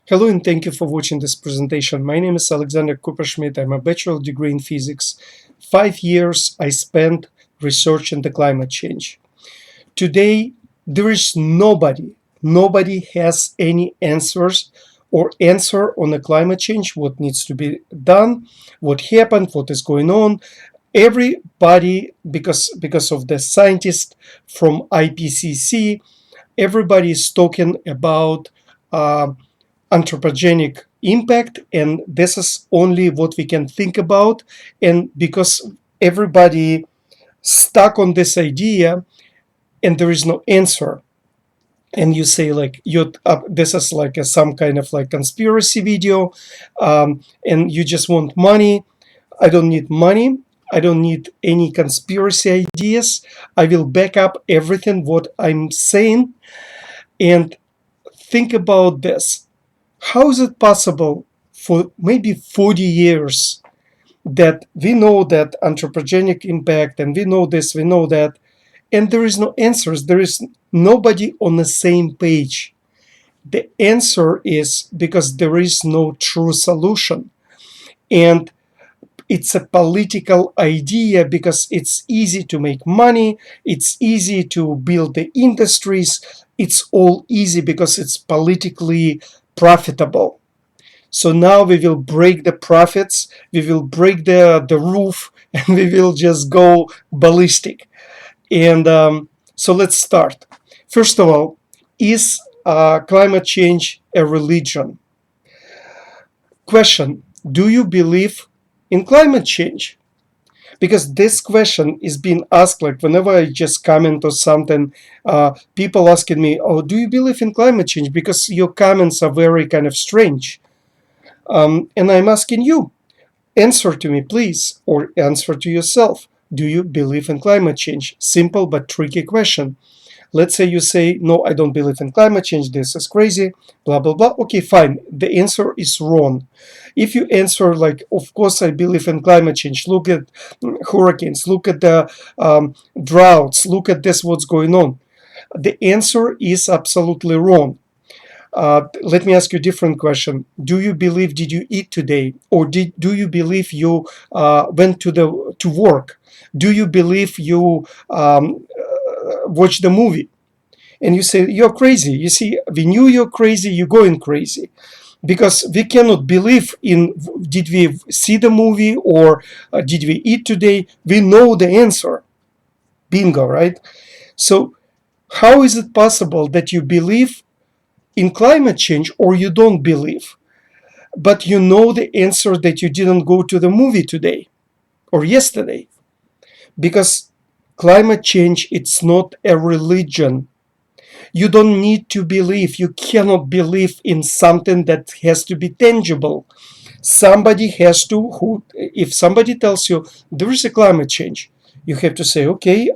Hello and thank you for watching this presentation. My name is Alexander Kupershmidt. I'm a bachelor degree in physics. 5 years I spent researching the climate change. Today, there is nobody has any answers or answer on the climate change, what needs to be done, what happened, what is going on. Everybody, because of the scientists from IPCC, everybody is talking about anthropogenic impact, and this is only what we can think about. And because everybody stuck on this idea and there is no answer, and you say like this is like some kind of like conspiracy video, and you just want money. I don't need money. I don't need any conspiracy ideas. I will back up everything what I'm saying. And think about this. How is it possible for maybe 40 years that we know that anthropogenic impact, and we know this, we know that, and there is no answers? There is nobody on the same page. The answer is because there is no true solution. And it's a political idea because it's easy to make money, it's easy to build the industries, it's all easy because it's politically profitable. So now we will break the profits, we will break the roof, and we will just go ballistic. And so let's start. First of all, is climate change a religion? Question: do you believe in climate change? Because this question is being asked, like whenever I just comment or something, people asking me, oh, do you believe in climate change? Because your comments are very kind of strange. And I'm asking you, answer to me, please, or answer to yourself. Do you believe in climate change? Simple but tricky question. Let's say you say, no, I don't believe in climate change, this is crazy, blah, blah, blah. Okay, fine. The answer is wrong. If you answer like, of course I believe in climate change, look at hurricanes, look at the droughts, look at this, what's going on. The answer is absolutely wrong. Let me ask you a different question. Do you believe, did you eat today? Or do you believe you went to work? Do you believe you watched the movie? And you say, you're crazy. You see, we knew you're crazy, you're going crazy. Because we cannot believe in, did we see the movie or did we eat today? We know the answer. Bingo, right? So how is it possible that you believe in climate change or you don't believe, but you know the answer that you didn't go to the movie today or yesterday? Because climate change, it's not a religion. You don't need to believe. You cannot believe in something that has to be tangible. Somebody has to, if somebody tells you there is a climate change, you have to say, okay,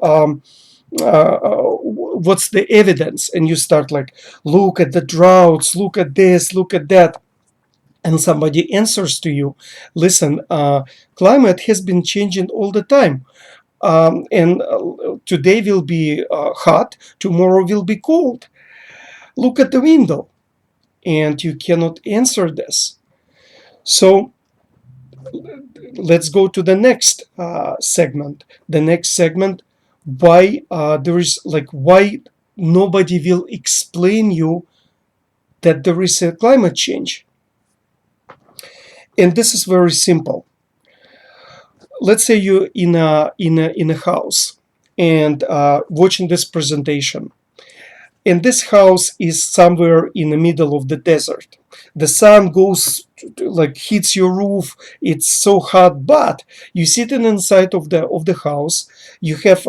what's the evidence? And you start like, look at the droughts, look at this, look at that. And somebody answers to you, listen, climate has been changing all the time. And today will be hot, tomorrow will be cold. Look at the window. And you cannot answer this. So let's go to the next segment. The next segment, why why nobody will explain you that there is a climate change. And this is very simple. Let's say you're in a house and watching this presentation, and this house is somewhere in the middle of the desert. The sun goes like hits your roof, it's so hot, but you sitting inside of the house, you have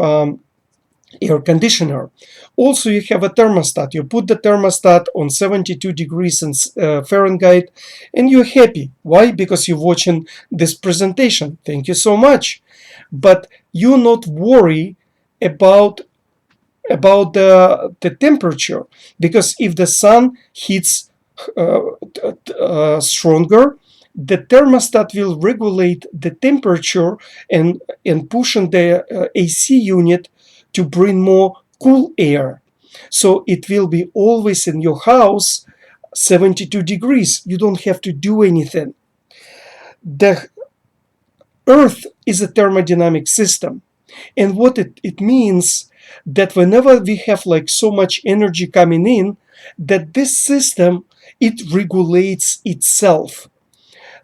air conditioner. Also, you have a thermostat. You put the thermostat on 72 degrees in Fahrenheit, and you're happy. Why? Because you're watching this presentation. Thank you so much. But you not worry about the temperature, because if the sun hits stronger, the thermostat will regulate the temperature and pushing the AC unit to bring more cool air. So it will be always in your house 72 degrees. You don't have to do anything. The Earth is a thermodynamic system. And what it means that whenever we have like so much energy coming in, that this system, it regulates itself.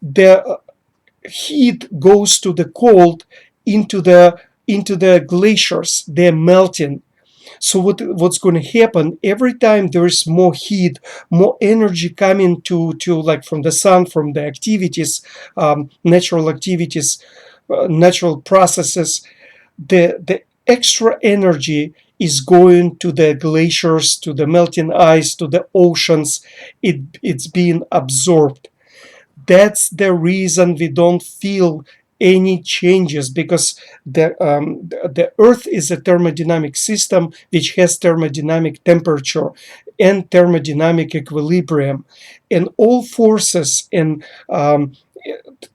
The heat goes to the cold into the glaciers. They're melting. So what's going to happen every time there is more heat, more energy coming to like from the sun, from the activities, natural activities, natural processes, the extra energy is going to the glaciers, to the melting ice, to the oceans. It's being absorbed. That's the reason we don't feel any changes, because the Earth is a thermodynamic system which has thermodynamic temperature and thermodynamic equilibrium, and all forces and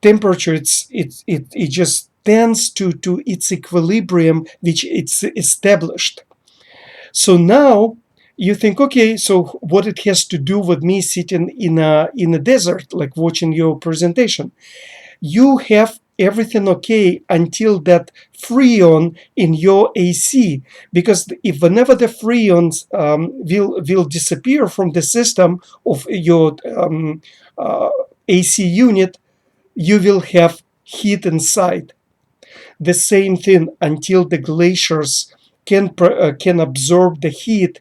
temperature, it just tends to its equilibrium which it's established. So now you think, okay, so what it has to do with me sitting in a desert, like watching your presentation? You have everything okay until that freon in your AC, because if whenever the freons will disappear from the system of your AC unit, you will have heat inside. The same thing until the glaciers can absorb the heat,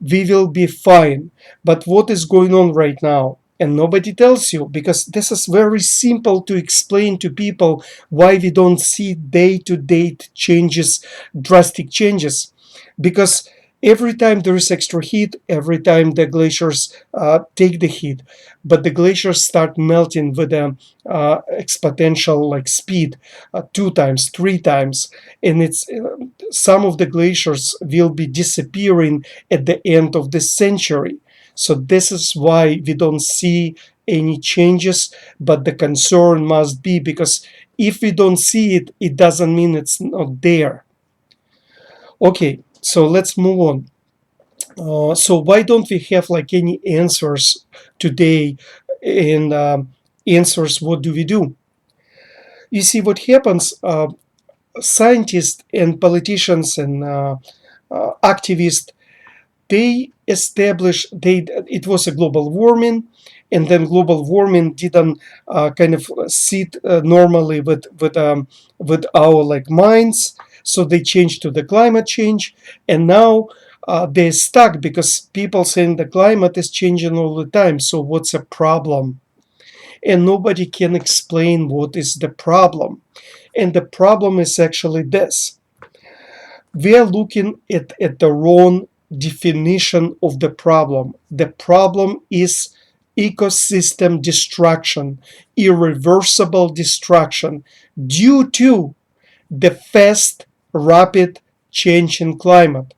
we will be fine. But what is going on right now? And nobody tells you, because this is very simple to explain to people why we don't see day-to-day changes, drastic changes. Because every time there is extra heat, every time the glaciers take the heat, but the glaciers start melting with an exponential like speed, 2 times, 3 times, and it's some of the glaciers will be disappearing at the end of this century. So this is why we don't see any changes, but the concern must be, because if we don't see it, it doesn't mean it's not there. Okay, so let's move on. So why don't we have like any answers today? And answers, what do we do? You see what happens, scientists and politicians and activists, they established it was a global warming, and then global warming didn't kind of sit normally with our like minds, so they changed to the climate change, and now they're stuck because people saying the climate is changing all the time. So what's the problem? And nobody can explain what is the problem. And the problem is actually this: we are looking at the wrong definition of the problem. The problem is ecosystem destruction, irreversible destruction, due to the fast, rapid change in climate.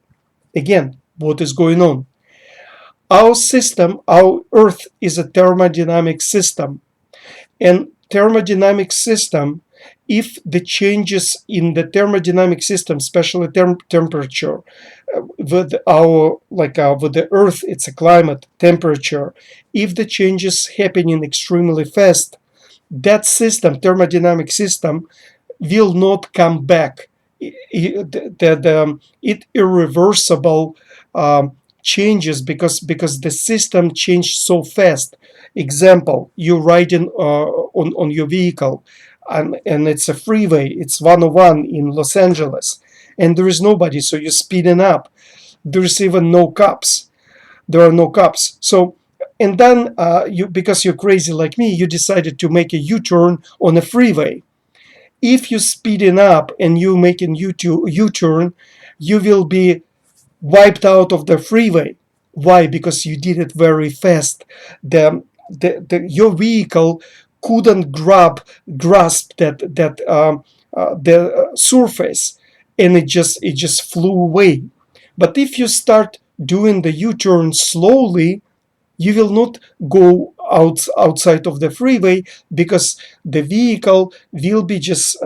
Again, what is going on? Our system, our Earth, is a thermodynamic system. And thermodynamic system, if the changes in the thermodynamic system, especially temperature, with with the Earth, it's a climate, temperature. If the changes happening extremely fast, that system, thermodynamic system, will not come back. It irreversible changes because the system changed so fast. Example: you're riding on your vehicle, and it's a freeway. It's 101 in Los Angeles, and there is nobody, so you're speeding up. There's even no cops. There are no cops. So, and then because you're crazy like me, you decided to make a U-turn on a freeway. If you're speeding up and you're making U-turn, you will be wiped out of the freeway. Why? Because you did it very fast. Your vehicle couldn't grasp the surface, and it just flew away. But if you start doing the U-turn slowly, you will not go outside of the freeway, because the vehicle will be just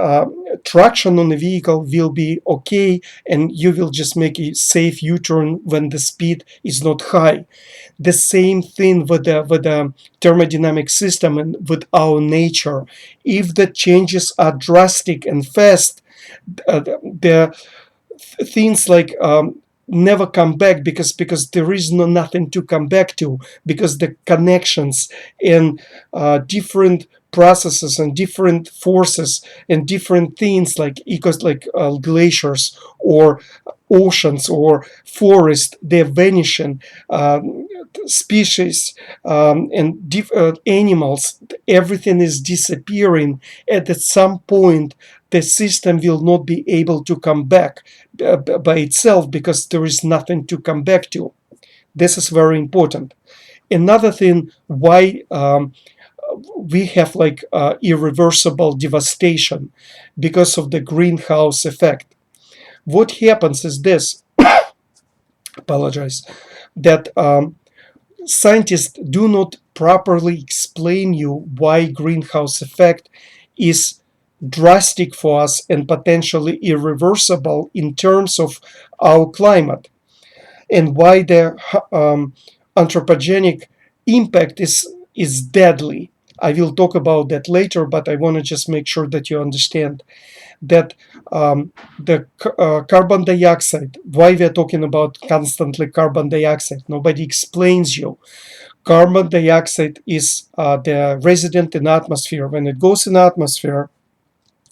traction on the vehicle will be okay, and you will just make a safe U-turn when the speed is not high. The same thing with the thermodynamic system and with our nature. If the changes are drastic and fast, the things like never come back, because there is nothing to come back to, because the connections and different processes and different forces and different things like glaciers or oceans or forest, they're vanishing. Species and animals, everything is disappearing. At some point the system will not be able to come back by itself, because there is nothing to come back to. This is very important. Another thing why we have like irreversible devastation, because of the greenhouse effect. What happens is this, apologize, that scientists do not properly explain you why greenhouse effect is drastic for us and potentially irreversible in terms of our climate, and why the anthropogenic impact is deadly. I will talk about that later, but I want to just make sure that you understand that the carbon dioxide, why we are talking about constantly carbon dioxide, nobody explains you. Carbon dioxide is the resident in atmosphere. When it goes in atmosphere,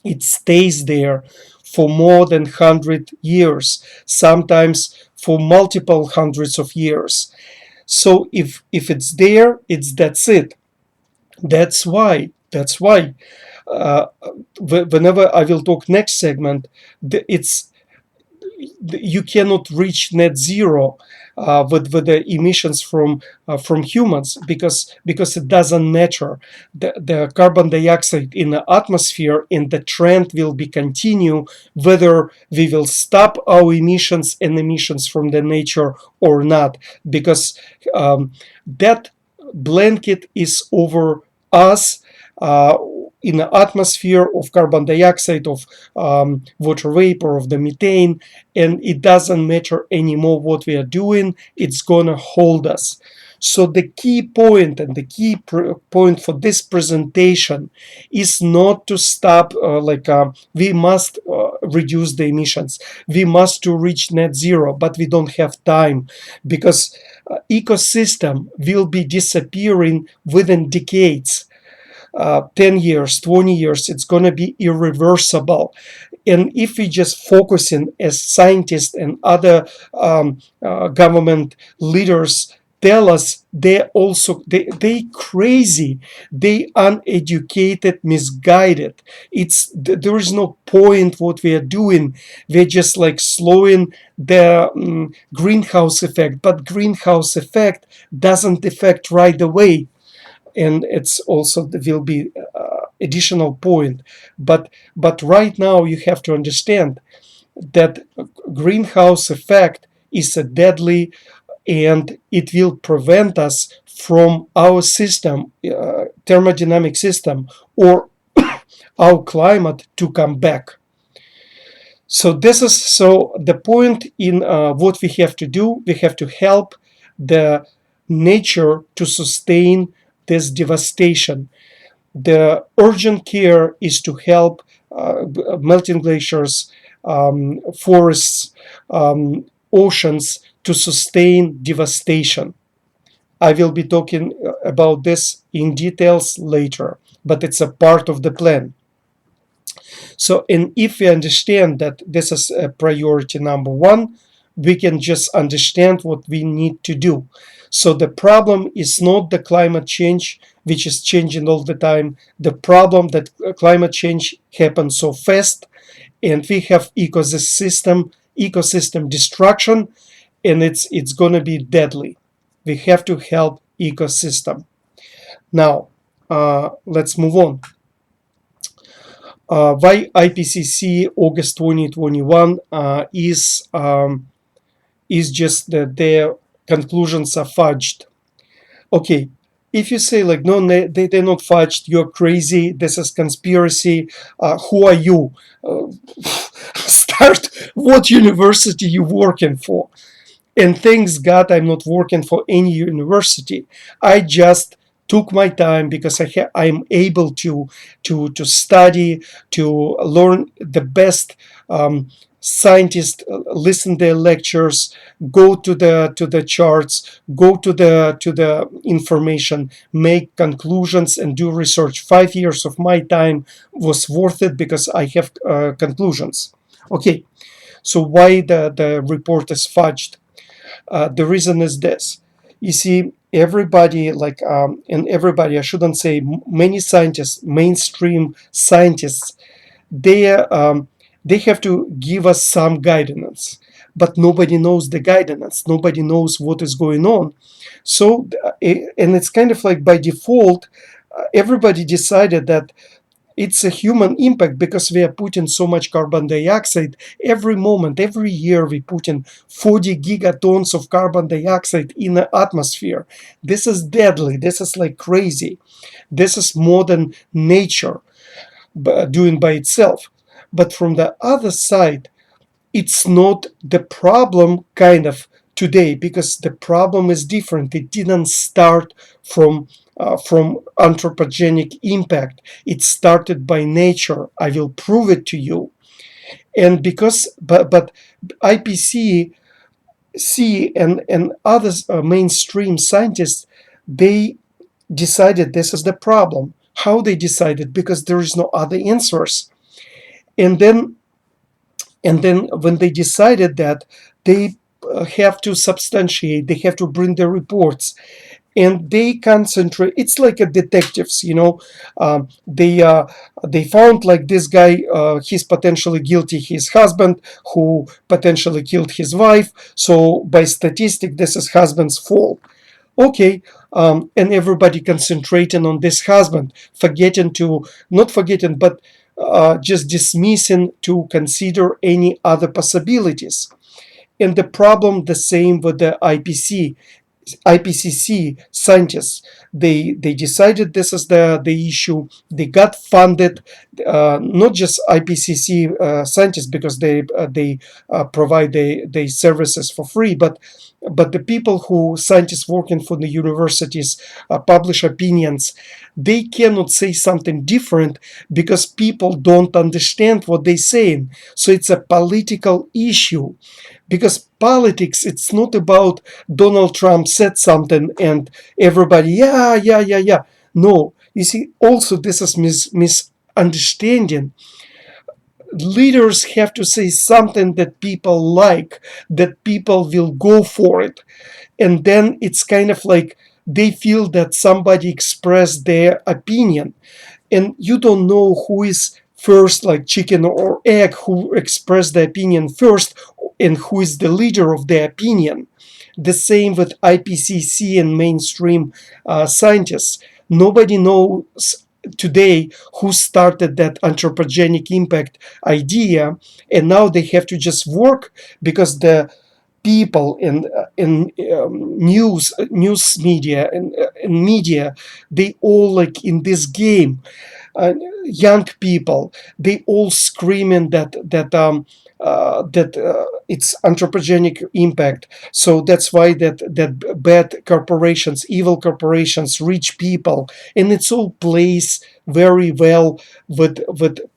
it stays there for more than 100 years, sometimes for multiple hundreds of years. So if it's there, that's it. That's why whenever I will talk next segment, it's you cannot reach net zero with the emissions from humans, because it doesn't matter. The carbon dioxide in the atmosphere, and the trend will be continue whether we will stop our emissions and emissions from the nature or not, because that blanket is over us. In the atmosphere of carbon dioxide, of water vapor, of the methane, and it doesn't matter anymore what we are doing, it's gonna hold us. So the key point and the key point for this presentation is not to stop we must reduce the emissions, we must to reach net zero, but we don't have time, because ecosystem will be disappearing within decades. 10 years, 20 years, it's going to be irreversible. And if we just focusing as scientists and other government leaders tell us, they crazy, they uneducated, misguided. There is no point what we are doing. We're just like slowing the greenhouse effect, but greenhouse effect doesn't affect right away. And it's also will be additional point, but right now you have to understand that greenhouse effect is a deadly, and it will prevent us from our system, thermodynamic system, or our climate to come back. So this is the point in what we have to do. We have to help the nature to sustain this devastation. The urgent care is to help melting glaciers, forests, oceans to sustain devastation. I will be talking about this in details later, but it's a part of the plan. So, and if we understand that this is a priority number one, we can just understand what we need to do. So the problem is not the climate change, which is changing all the time. The problem that climate change happens so fast, and we have ecosystem destruction, and it's going to be deadly. We have to help ecosystem. Now, let's move on. Why IPCC August 2021 is just that their conclusions are fudged. Okay, if you say like, no, they're not fudged, you're crazy, this is conspiracy, who are you? Start what university you working for. And thanks God I'm not working for any university. I just took my time because I'm able to study, to learn the best scientists, listen their lectures, go to the charts, go to the information, make conclusions, and do research. 5 years of my time was worth it because I have conclusions. Okay, so why the report is fudged? The reason is this. You see, everybody, and everybody, I shouldn't say many scientists, mainstream scientists, they they have to give us some guidance, but nobody knows the guidance. Nobody knows what is going on. So, and it's kind of like by default, everybody decided that it's a human impact because we are putting so much carbon dioxide every moment, every year we put in 40 gigatons of carbon dioxide in the atmosphere. This is deadly. This is like crazy. This is more than nature doing by itself. But from the other side, it's not the problem kind of today, because the problem is different. It didn't start from anthropogenic impact. It started by nature. I will prove it to you. And because but IPCC and other mainstream scientists, they decided this is the problem. How they decided? Because there is no other answers. And then when they decided that, they have to substantiate, they have to bring the reports, and they concentrate. It's like a detectives, they found like this guy, he's potentially guilty, his husband who potentially killed his wife, so by statistic this is husband's fault. Okay, and everybody concentrating on this husband, not forgetting, but just dismissing to consider any other possibilities. And the problem, the same with the IPCC scientists. They decided this is the issue. They got funded, not just IPCC scientists because they provide the services for free, but the people who scientists working for the universities publish opinions. They cannot say something different because people don't understand what they're saying. So it's a political issue, because politics, it's not about Donald Trump said something and everybody, yeah. No, you see, also this is misunderstanding. Leaders have to say something that people like, that people will go for it. And then it's kind of like they feel that somebody expressed their opinion. And you don't know who is first, like chicken or egg, who expressed the opinion first, and who is the leader of the opinion. The same with IPCC and mainstream scientists. Nobody knows today who started that anthropogenic impact idea, and now they have to just work because the people in news media and media, they all like in this game. Young people, they all screaming that it's anthropogenic impact. So that's why that bad corporations, evil corporations, rich people, and it's all plays very well with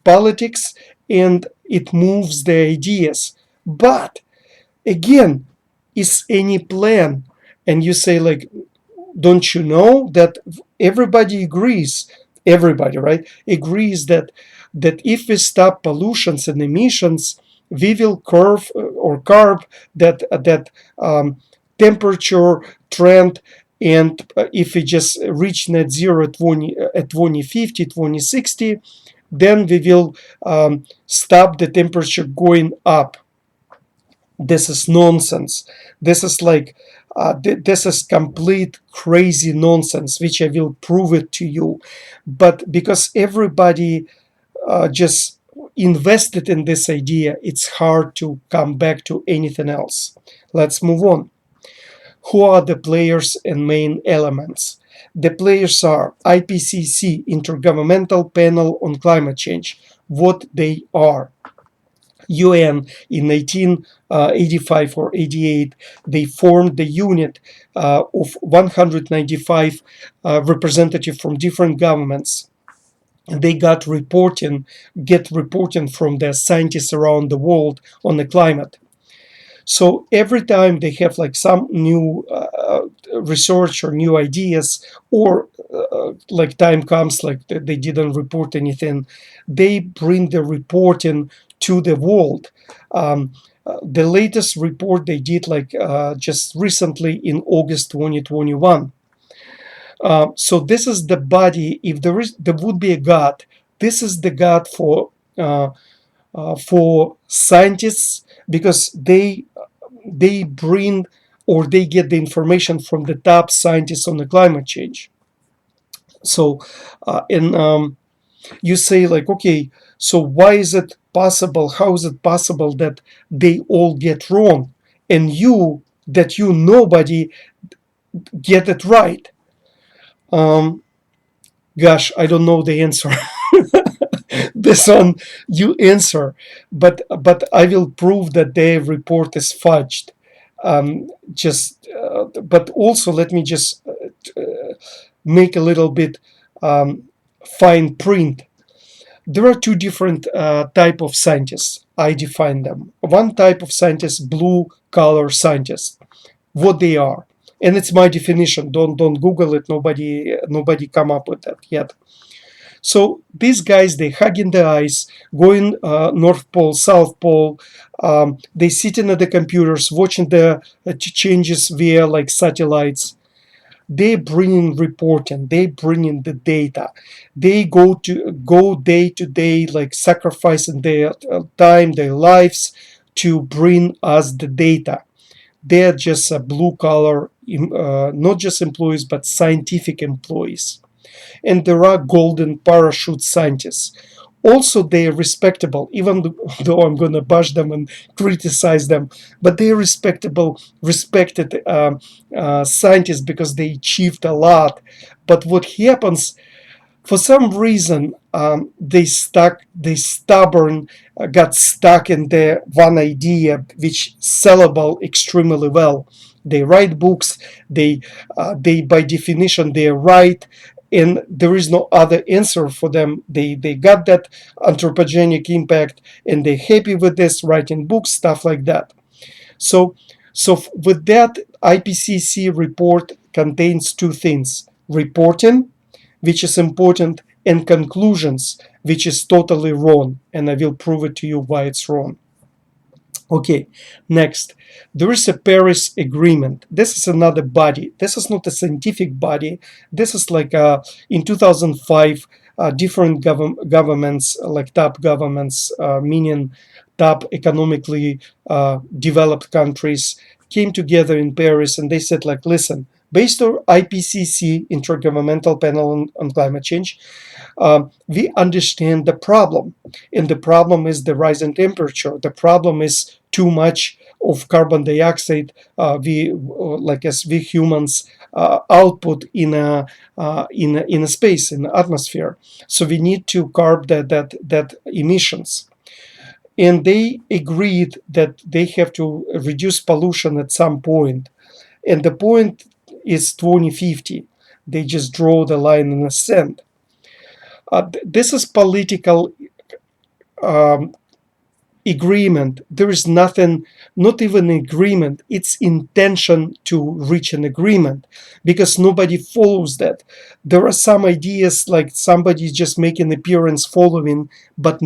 politics, and it moves the ideas. But again, is any plan? And you say like, don't you know that everybody agrees, everybody, right, agrees that if we stop pollutions and emissions, we will curb that temperature trend. And if we just reach net zero at 2050, 2060, then we will stop the temperature going up. This is nonsense. This is like this is complete crazy nonsense, which I will prove it to you. But because everybody just invested in this idea, it's hard to come back to anything else. Let's move on. Who are the players and main elements? The players are IPCC, Intergovernmental Panel on Climate Change, what they are. UN in 1985 or 88, they formed the unit of 195 representatives from different governments. And they get reporting from the scientists around the world on the climate. So every time they have like some new research or new ideas, or like time comes like they didn't report anything, they bring the reporting to the world. The latest report they did like just recently in August 2021. So this is the body. If there would be a God, this is the God for scientists, because they bring or they get the information from the top scientists on the climate change. So, and you say like, okay, so why is it possible? How is it possible that they all get wrong, and nobody get it right? Gosh, I don't know the answer. This one you answer, but I will prove that their report is fudged. But also let me just make a little bit fine print. There are two different type of scientists. I define them. One type of scientist, blue collar scientists, what they are, and it's my definition. Don't Google it. Nobody come up with that yet. So these guys, they hugging the ice, going North Pole, South Pole. They sitting at the computers, watching the changes via like satellites. They bringing reporting. They bringing the data. They go day to day, like sacrificing their time, their lives to bring us the data. They're just blue collar, not just employees, but scientific employees. And there are golden parachute scientists. Also, they are respectable, even though I'm going to bash them and criticize them, but they are respected scientists because they achieved a lot. But what happens, for some reason, they got stuck in their one idea, which sellable extremely well. They write books. They by definition, they are right, and there is no other answer for them. They got that anthropogenic impact, and they're happy with this, writing books, stuff like that. So with that, IPCC report contains two things: reporting, which is important, and conclusions, which is totally wrong. And I will prove it to you why it's wrong. Okay, next, there is a Paris Agreement. This is another body. This is not a scientific body. This is like in 2005, different governments, like top governments, meaning top economically developed countries, came together in Paris, and they said like, listen, based on IPCC, Intergovernmental Panel on Climate Change, we understand the problem, and the problem is the rise in temperature. The problem is too much of carbon dioxide as we humans output in a space, in the atmosphere. So we need to curb that emissions. And they agreed that they have to reduce pollution at some point, and the point is 2050. They just draw the line in the sand. This is political agreement. There is nothing, not even agreement. It's intention to reach an agreement, because nobody follows that. There are some ideas like somebody just making appearance following, but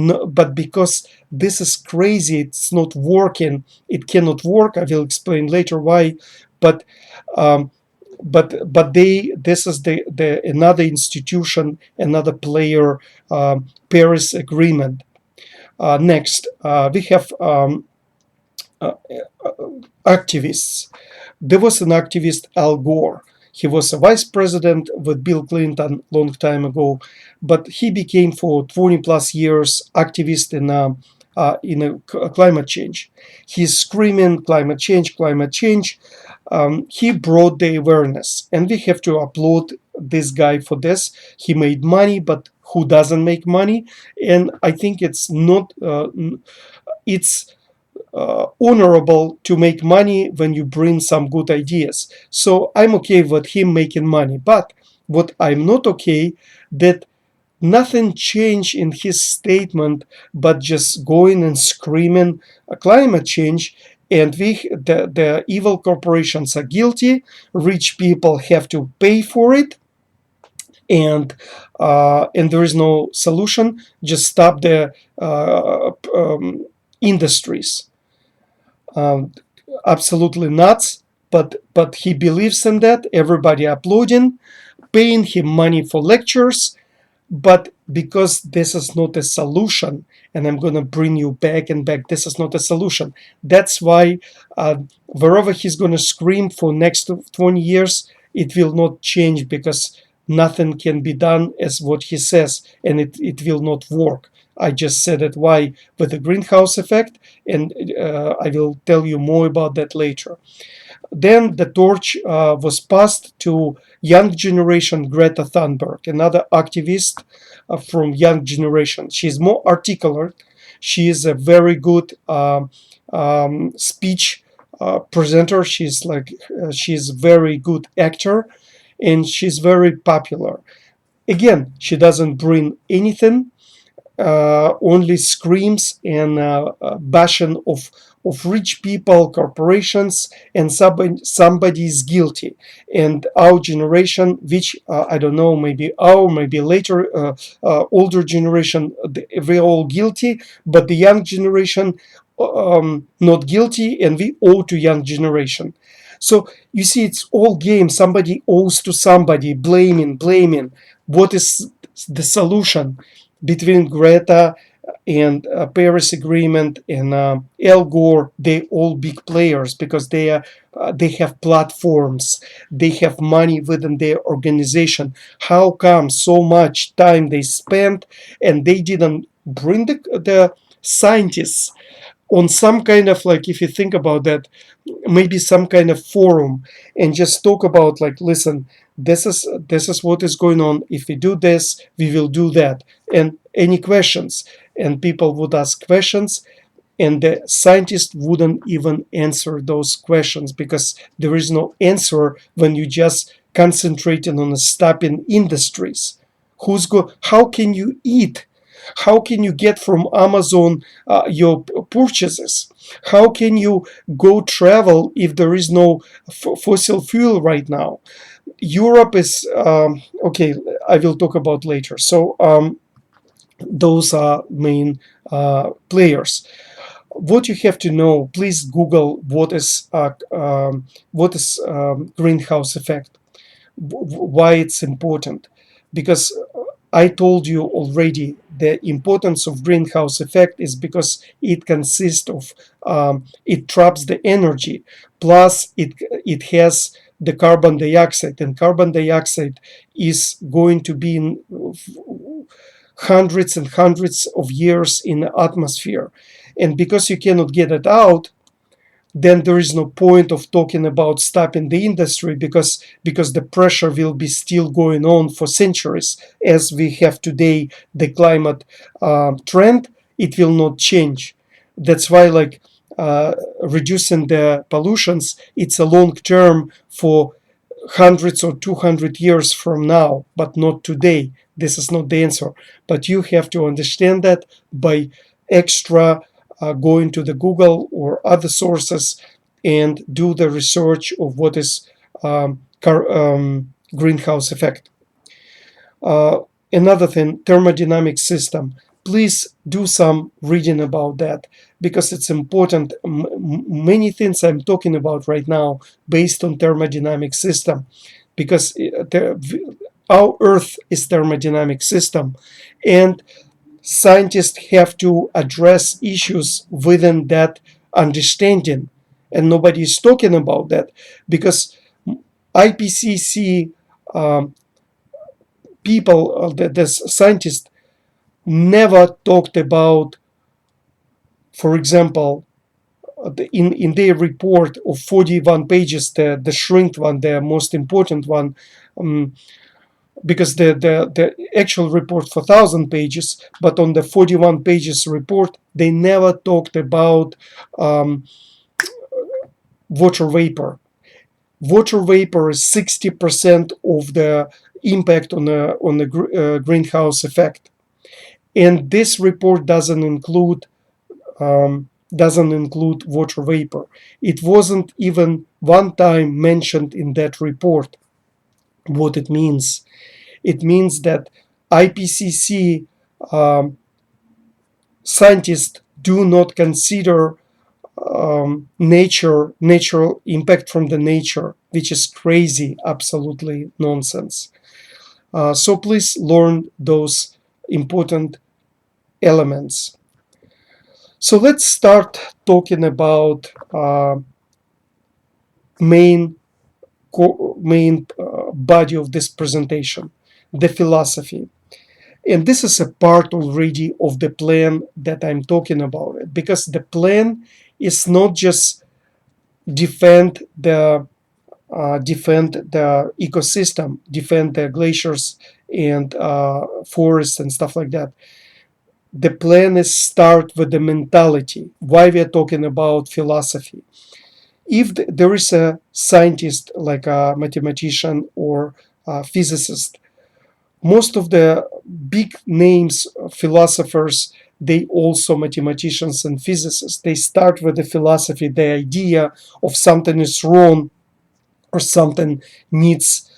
because this is crazy, it's not working. It cannot work. I will explain later why. But this is the another institution, another player, Paris Agreement. Next, we have activists. There was an activist, Al Gore. He was a vice president with Bill Clinton long time ago, but he became for 20 plus years activist in climate change. He's screaming climate change, climate change. He brought the awareness, and we have to applaud this guy for this. He made money, but who doesn't make money? And I think it's not. It's honorable to make money when you bring some good ideas. So I'm okay with him making money, but what I'm not okay that nothing changed in his statement, but just going and screaming climate change. And the evil corporations are guilty. Rich people have to pay for it, and there is no solution. Just stop the industries. Um, Absolutely nuts. But he believes in that. Everybody applauding, paying him money for lectures. But because this is not a solution, and I'm going to bring you back and back, this is not a solution. That's why wherever he's going to scream for next 20 years, it will not change, because nothing can be done as what he says, and it will not work. I just said it why with the greenhouse effect, and I will tell you more about that later. Then the torch was passed to young generation Greta Thunberg, another activist from young generation. She's more articulate. She is a very good speech presenter. She's very good actor, and she's very popular. Again, she doesn't bring anything, only screams and bashing of rich people, corporations, and somebody is guilty. And our generation, which I don't know, maybe later, older generation, we're all guilty, but the young generation not guilty, and we owe to young generation. So you see, it's all game. Somebody owes to somebody, blaming. What is the solution? Between Greta and Paris Agreement and Al Gore, they all big players, because they have platforms, they have money within their organization. How come so much time they spent and they didn't bring the scientists on some kind of, like, if you think about that, maybe some kind of forum, and just talk about, like, listen, this is what is going on. If we do this, we will do that. And any questions, and people would ask questions, and the scientist wouldn't even answer those questions, because there is no answer when you just concentrating on stopping industries. How can you eat? How can you get from Amazon your purchases? How can you go travel if there is no fossil fuel right now? Europe is okay. I will talk about later. So those are main players. What you have to know, please Google what is greenhouse effect, why it's important, because I told you already the importance of greenhouse effect is because it consists of it traps the energy, plus it has the carbon dioxide, and carbon dioxide is going to be in hundreds and hundreds of years in the atmosphere, and because you cannot get it out, then there is no point of talking about stopping the industry, because the pressure will be still going on for centuries. As we have today the climate trend, it will not change. That's why, like, reducing the pollutions, it's a long term for hundreds or 200 years from now, but not today. This is not the answer, but you have to understand that by extra going to the Google or other sources and do the research of what is greenhouse effect. Another thing, thermodynamic system. Please do some reading about that, because it's important. Many things I'm talking about right now based on thermodynamic system, because our Earth is thermodynamic system, and scientists have to address issues within that understanding, and nobody is talking about that, because IPCC people, the scientists, never talked about For example, in their report of 41 pages, the shrinked one, the most important one, because the actual report for 1,000 pages, but on the 41 pages report, they never talked about water vapor. Water vapor is 60% of the impact on the greenhouse effect, and this report doesn't include water vapor. It wasn't even one time mentioned in that report. What it means? It means that IPCC scientists do not consider natural impact from the nature, which is crazy, absolutely nonsense. So please learn those important elements. So let's start talking about main body of this presentation, the philosophy. And this is a part already of the plan that I'm talking about, it because the plan is not just defend the ecosystem, defend the glaciers and forests and stuff like that. The plan is start with the mentality. Why we are talking about philosophy? If there is a scientist like a mathematician or a physicist, most of the big names philosophers, they also mathematicians and physicists, they start with the philosophy, the idea of something is wrong or something needs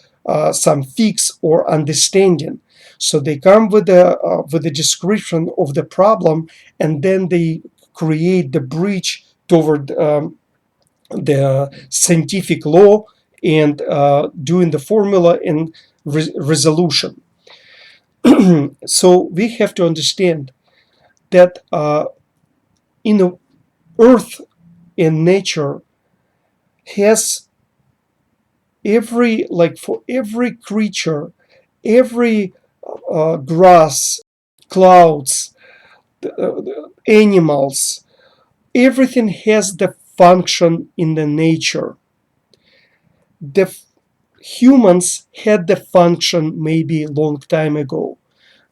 some fix or understanding. So they come with a description of the problem, and then they create the bridge toward the scientific law and doing the formula and resolution. So we have to understand that in the earth and nature has for every creature, every grass, clouds, animals, everything has the function in the nature. The humans had the function maybe a long time ago,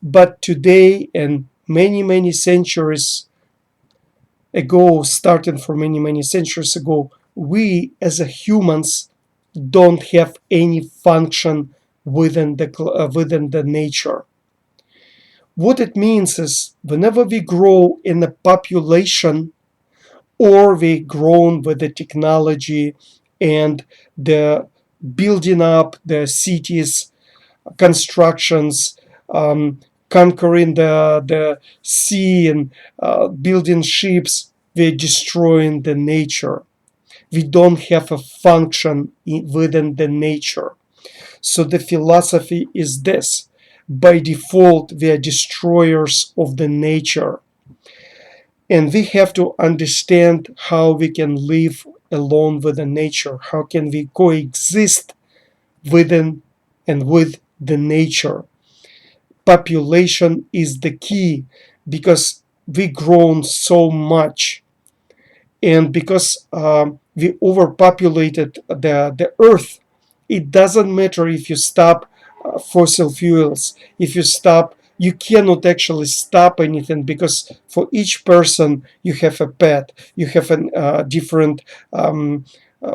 but today and many centuries ago, starting from many centuries ago, we as a humans don't have any function within the nature. What it means is whenever we grow in a population, or we grown with the technology and the building up the cities, constructions, conquering the sea and building ships, we're destroying the nature. We don't have a function within the nature. So the philosophy is this: by default, we are destroyers of the nature. And we have to understand how we can live alone with the nature. How can we coexist within and with the nature? Population is the key, because we grown so much, and because we overpopulated the earth. It doesn't matter if you stop fossil fuels, if you stop, you cannot actually stop anything, because for each person you have a pet, you have a different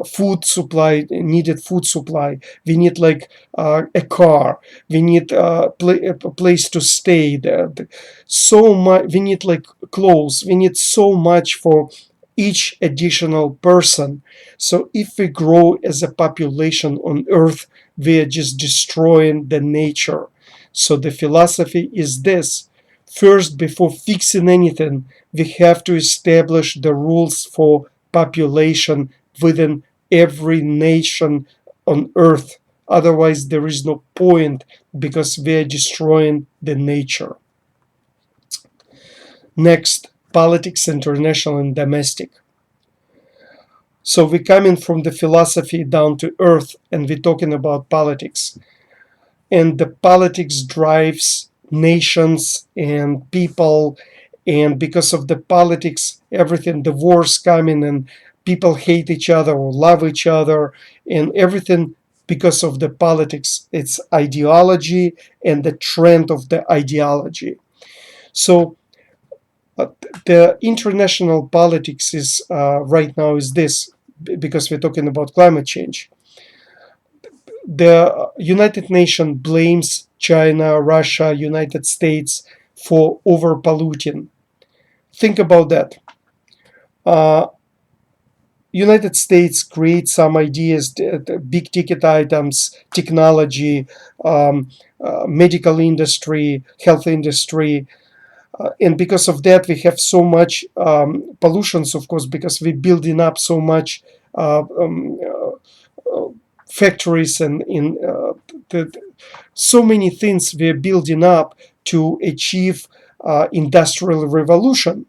food supply, needed food supply. We need like a car, we need a place to stay, so much, we need like clothes, we need so much for each additional person. So if we grow as a population on earth, we are just destroying the nature. So the philosophy is this: first, before fixing anything, we have to establish the rules for population within every nation on earth. Otherwise, there is no point, because we are destroying the nature. Next, politics, international and domestic. So we're coming from the philosophy down to earth, and we're talking about politics. And the politics drives nations and people and because of the politics, everything, the wars coming, and people hate each other or love each other, and everything because of the politics. It's ideology and the trend of the ideology. So the international politics is right now is this, because we're talking about climate change. The United Nations blames China, Russia, United States for overpolluting. Think about that. United States creates some ideas, big ticket items, technology, medical industry, health industry, and because of that we have so much pollutions, of course, because we're building up so much uh, um, factories and in so many things we're building up to achieve industrial revolution.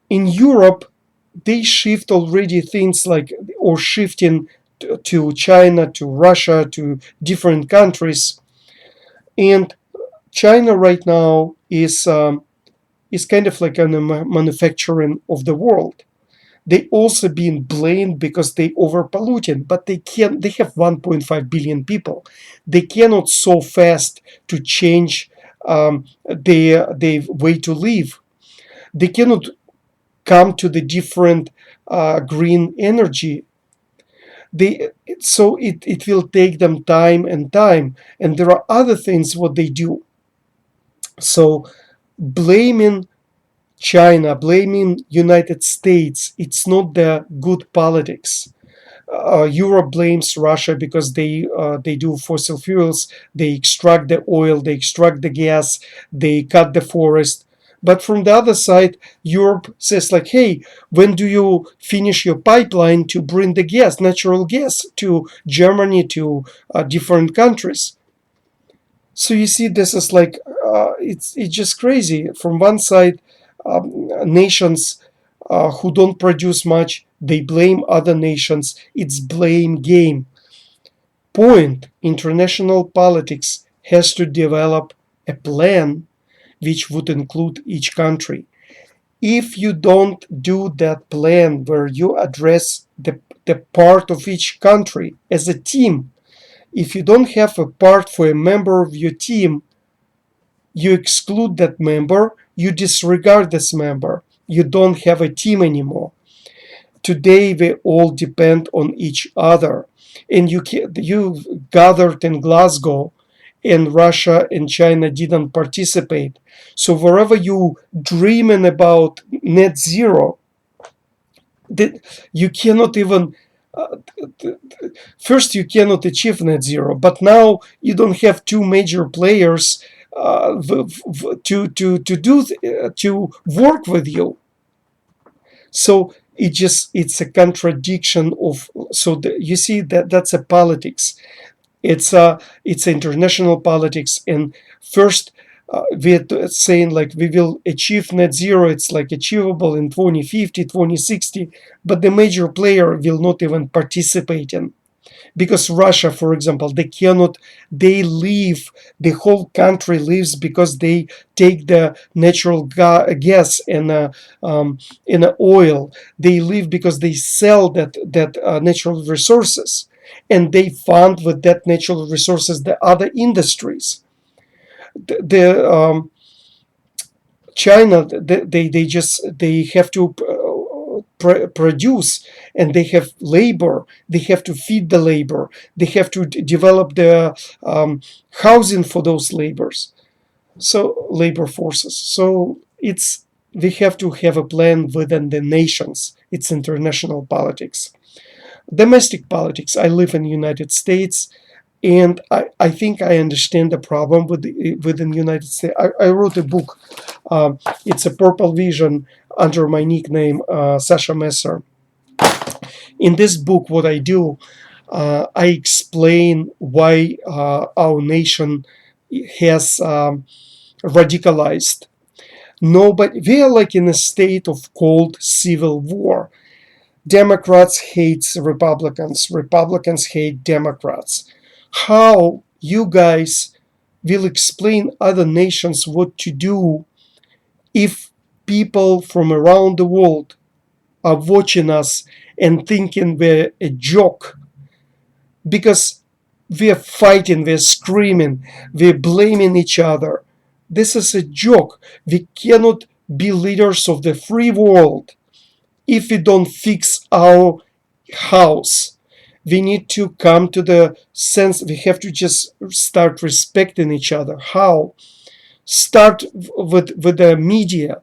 In Europe, they shift already things like, or shifting to China, to Russia, to different countries. And China right now is kind of like a manufacturing of the world. They also being blamed because they overpolluting, but they can. They have 1.5 billion people. They cannot so fast to change their way to live. They cannot come to the different green energy. It will take them time and time, and there are other things what they do. So blaming China, blaming United States, it's not the good politics. Europe blames Russia because they do fossil fuels, they extract the oil, they extract the gas, they cut the forest. But from the other side, Europe says like, hey, when do you finish your pipeline to bring the gas, natural gas, to Germany, to different countries? So you see, this is like it's just crazy. From one side, nations who don't produce much, they blame other nations. It's blame game. Point: international politics has to develop a plan which would include each country. If you don't do that plan where you address the part of each country as a team, if you don't have a part for a member of your team, you exclude that member, you disregard this member, you don't have a team anymore. Today we all depend on each other, and you gathered in Glasgow, and Russia and China didn't participate. So wherever you dreaming about net zero, that you cannot even first you cannot achieve net zero, but now you don't have two major players to work with you. So it's a contradiction of, you see that's a politics. It's international politics, and first we're saying like we will achieve net zero, it's like achievable in 2050, 2060, but the major player will not even participate in, because Russia, for example, they leave, the whole country leaves because they take the natural gas and oil. They leave because they sell that natural resources, and they fund with that natural resources the other industries. The China, they have to produce, and they have labor, they have to feed the labor, they have to develop the housing for those labor forces. So we have to have a plan within the nations. It's international politics. Domestic politics, I live in the United States, and I think I understand the problem within the United States. I wrote a book. It's a Purple Vision under my nickname, Sasha Messer. In this book, what I do, I explain why our nation has radicalized. Nobody, we are like in a state of cold civil war. Democrats hate Republicans. Republicans hate Democrats. How you guys will explain other nations what to do if people from around the world are watching us and thinking we're a joke because we're fighting, we're screaming, we're blaming each other. This is a joke. We cannot be leaders of the free world if we don't fix our house. We need to come to the sense we have to just start respecting each other. How? Start with the media.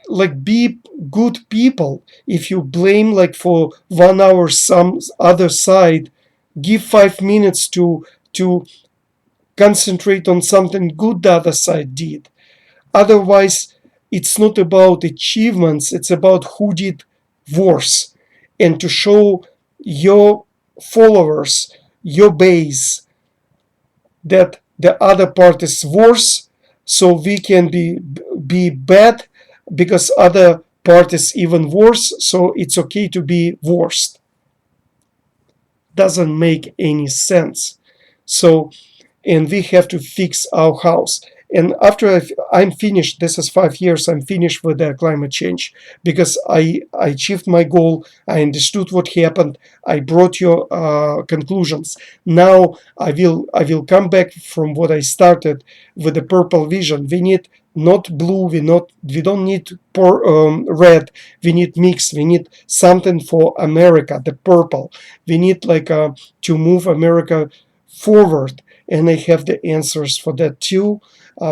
Like, be good people. If you blame like for 1 hour some other side, give 5 minutes to concentrate on something good the other side did. Otherwise, it's not about achievements, it's about who did worse. And to show your followers, your base, that the other part is worse, so we can be bad because other part is even worse, so it's okay to be worst. Doesn't make any sense. So, and we have to fix our house. And after I'm finished, this is 5 years, I'm finished with the climate change because I achieved my goal. I understood what happened. I brought your conclusions. Now I will come back from what I started with the purple vision. We need not blue. We don't need red. We need mix. We need something for America, the purple. We need like to move America forward, and I have the answers for that too,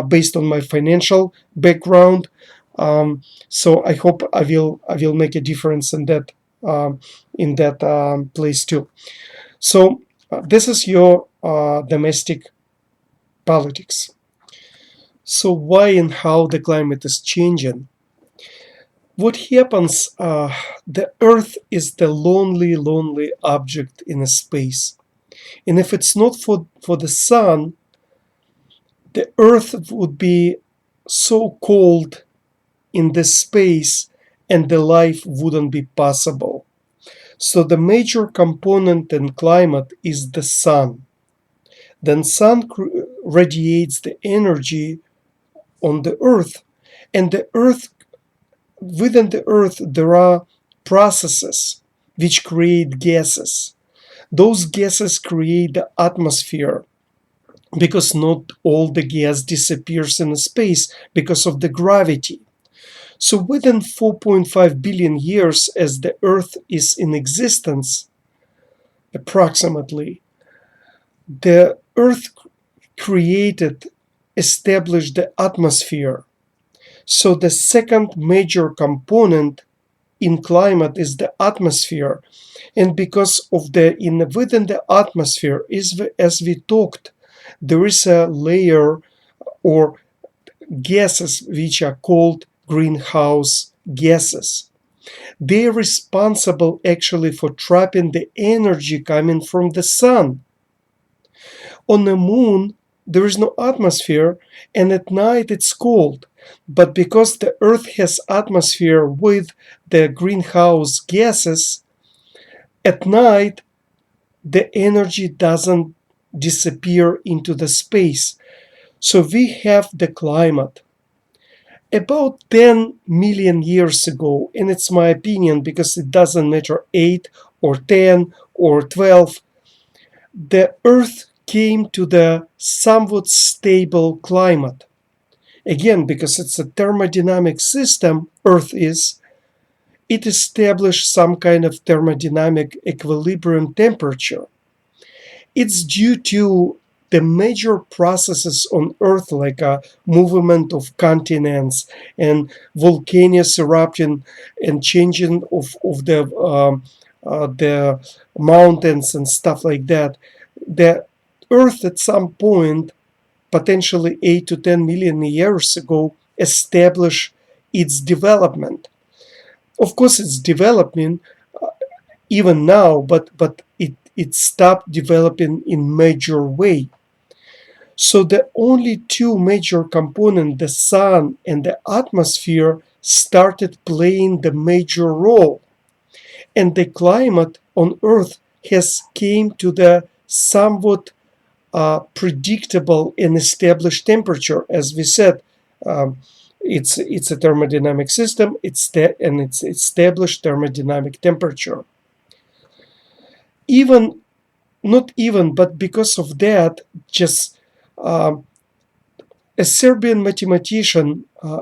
based on my financial background. So I hope I will make a difference in that place too. So this is your domestic politics. So why and how the climate is changing? What happens? The Earth is the lonely object in a space. And if it's not for the sun, the Earth would be so cold in this space and the life wouldn't be possible. So the major component in climate is the sun. Then sun radiates the energy on the Earth, and within the Earth there are processes which create gases. Those gases create the atmosphere, because not all the gas disappears in space because of the gravity. So within 4.5 billion years as the Earth is in existence, approximately, the Earth established the atmosphere. So the second major component in climate is the atmosphere. And because of within the atmosphere, as we talked, there is a layer or gases which are called greenhouse gases. They are responsible actually for trapping the energy coming from the sun. On the moon, there is no atmosphere, and at night it's cold. But because the Earth has atmosphere with the greenhouse gases, at night the energy doesn't disappear into the space. So we have the climate. About 10 million years ago, and it's my opinion because it doesn't matter 8 or 10 or 12, the Earth came to the somewhat stable climate. Again, because it's a thermodynamic system, Earth is, it established some kind of thermodynamic equilibrium temperature. It's due to the major processes on Earth, like a movement of continents and volcanoes erupting and changing of the mountains and stuff like that. The Earth at some point, potentially 8 to 10 million years ago, established its development. Of course, it's developing even now, but it stopped developing in major way. So the only two major components, the sun and the atmosphere, started playing the major role. And the climate on Earth has came to the somewhat predictable and established temperature. As we said, It's a thermodynamic system. And it's established thermodynamic temperature. Even not even, but because of that, just a Serbian mathematician a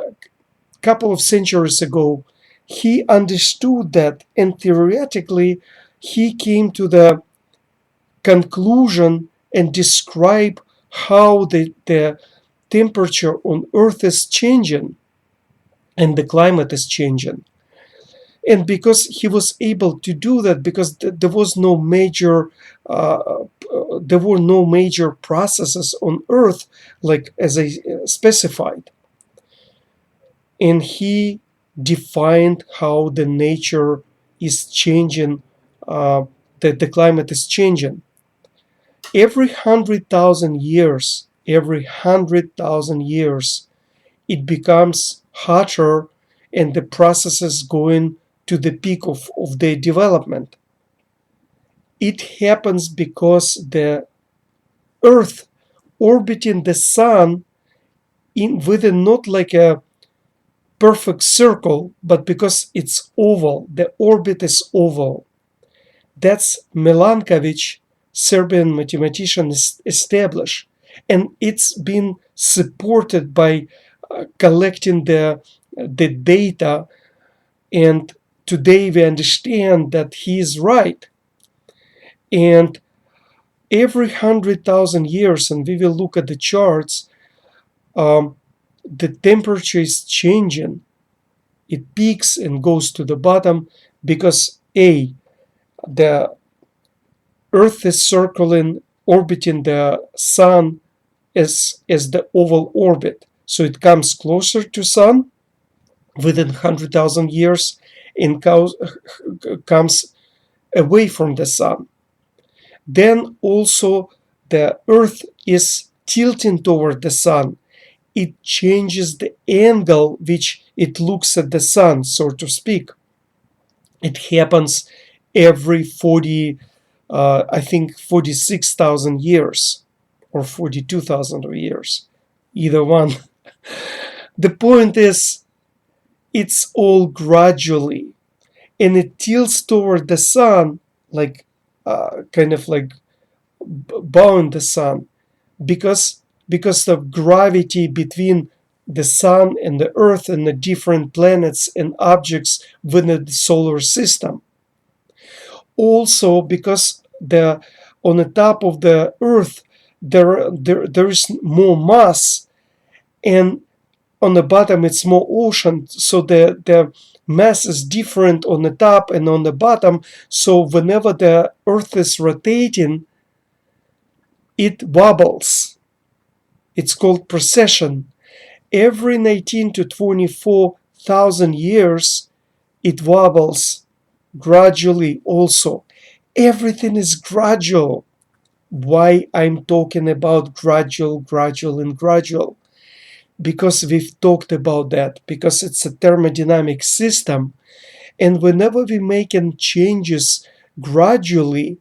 couple of centuries ago, he understood that, and theoretically, he came to the conclusion and describe how the temperature on Earth is changing and the climate is changing. And because he was able to do that, because there was no major there were no major processes on Earth, like as I specified, and he defined how the nature is changing, that the climate is changing. Every 100,000 years, it becomes hotter, and the processes going to the peak of their development. It happens because the Earth orbiting the Sun within not like a perfect circle, but because it's oval, the orbit is oval. That's Milankovic, Serbian mathematician, established, and it's been supported by collecting the data, and today we understand that he is right. And every 100,000 years, and we will look at the charts, the temperature is changing. It peaks and goes to the bottom because the Earth is circling, orbiting the Sun as the oval orbit. So it comes closer to Sun within 100,000 years and comes away from the Sun. Then also the Earth is tilting toward the Sun. It changes the angle which it looks at the Sun, so to speak. It happens every 46,000 years or 42,000 years, either one. The point is, it's all gradually, and it tilts toward the Sun, like kind of like bound the Sun, because of gravity between the Sun and the Earth and the different planets and objects within the solar system. Also because on the top of the Earth there is more mass, and on the bottom it's more ocean, so the mass is different on the top and on the bottom. So whenever the Earth is rotating, it wobbles. It's called precession. Every 19 to 24,000 years, it wobbles gradually also. Everything is gradual. Why I'm talking about gradual, and gradual? Because we've talked about that, because it's a thermodynamic system, and whenever we're making changes gradually,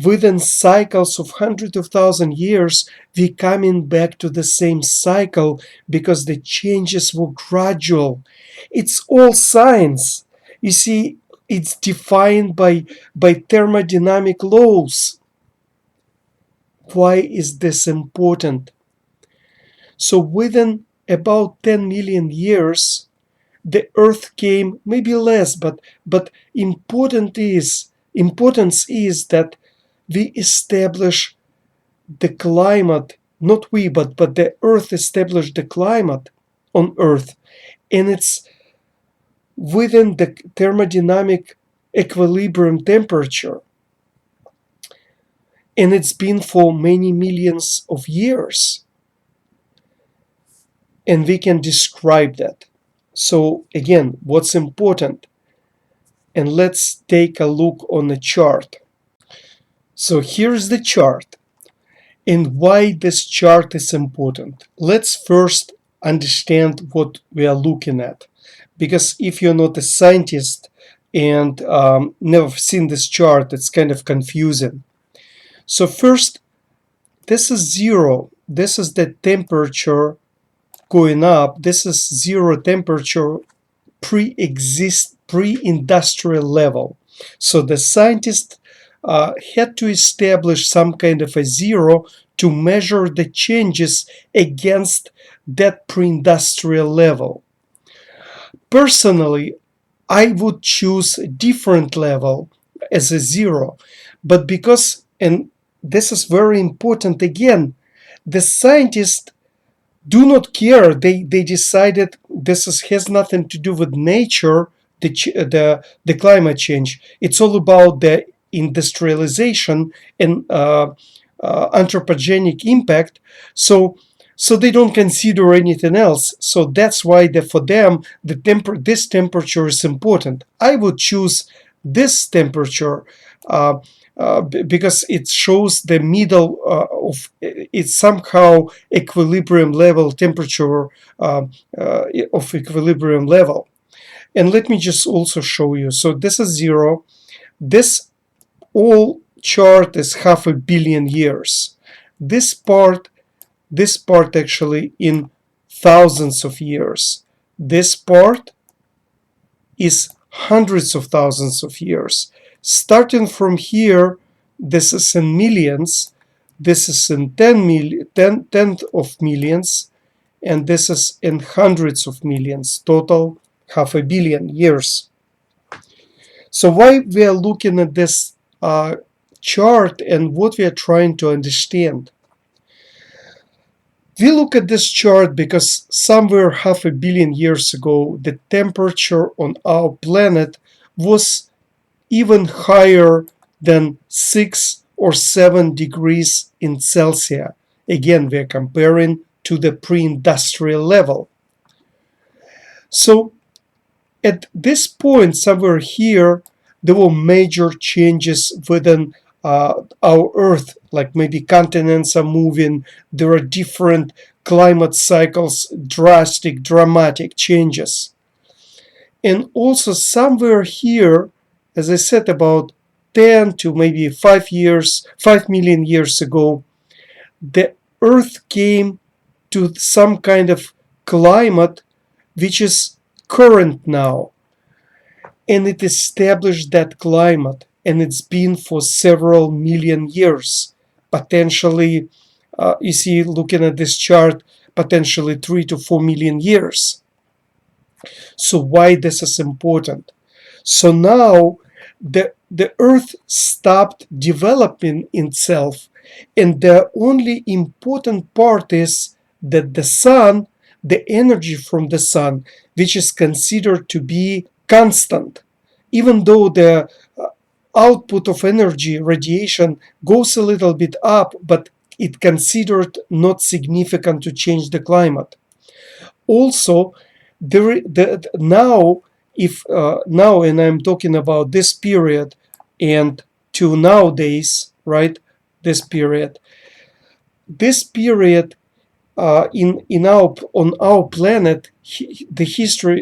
within cycles of hundreds of thousands of years, we're coming back to the same cycle because the changes were gradual. It's all science. You see, it's defined by thermodynamic laws. Why is this important? So within about 10 million years, the Earth came, maybe less, but importance is that we establish the climate, not we, but the Earth established the climate on Earth, and it's within the thermodynamic equilibrium temperature, and it's been for many millions of years, and we can describe that. So again, what's important? And let's take a look on the chart. So here's the chart. And why this chart is important. Let's first understand what we are looking at. Because if you're not a scientist and never seen this chart, it's kind of confusing. So first, this is zero. This is the temperature going up. This is zero temperature pre-industrial level. So the scientists had to establish some kind of a zero to measure the changes against that pre-industrial level. Personally, I would choose a different level as a zero, but because, and this is very important again, the scientists do not care. They decided has nothing to do with nature, the climate change. It's all about the industrialization and anthropogenic impact. So they don't consider anything else. So that's why for them this temperature is important. I would choose this temperature because it shows the middle of it's somehow equilibrium level temperature of equilibrium level. And let me just also show you. So this is zero. This whole chart is 500 million years. This part actually in thousands of years. This part is hundreds of thousands of years. Starting from here, this is in millions, this is in 10th of millions, and this is in hundreds of millions, total 500 million years. So why we are looking at this chart and what we are trying to understand? We look at this chart because somewhere 500 million years ago, the temperature on our planet was even higher than 6 or 7 degrees in Celsius. Again, we're comparing to the pre-industrial level. So at this point, somewhere here, there were major changes within our Earth, like maybe continents are moving, there are different climate cycles, dramatic changes. And also somewhere here, as I said, about 10 to maybe 5 million years ago, the Earth came to some kind of climate which is current now. And it established that climate, and it's been for several million years. Potentially, you see, looking at this chart, potentially 3 to 4 million years. So why this is important? So now the Earth stopped developing itself, and the only important part is that the sun, the energy from the sun, which is considered to be constant, even though the output of energy, radiation, goes a little bit up, but it considered not significant to change the climate. Also, now, and I'm talking about this period and to nowadays, right? This period on our planet, the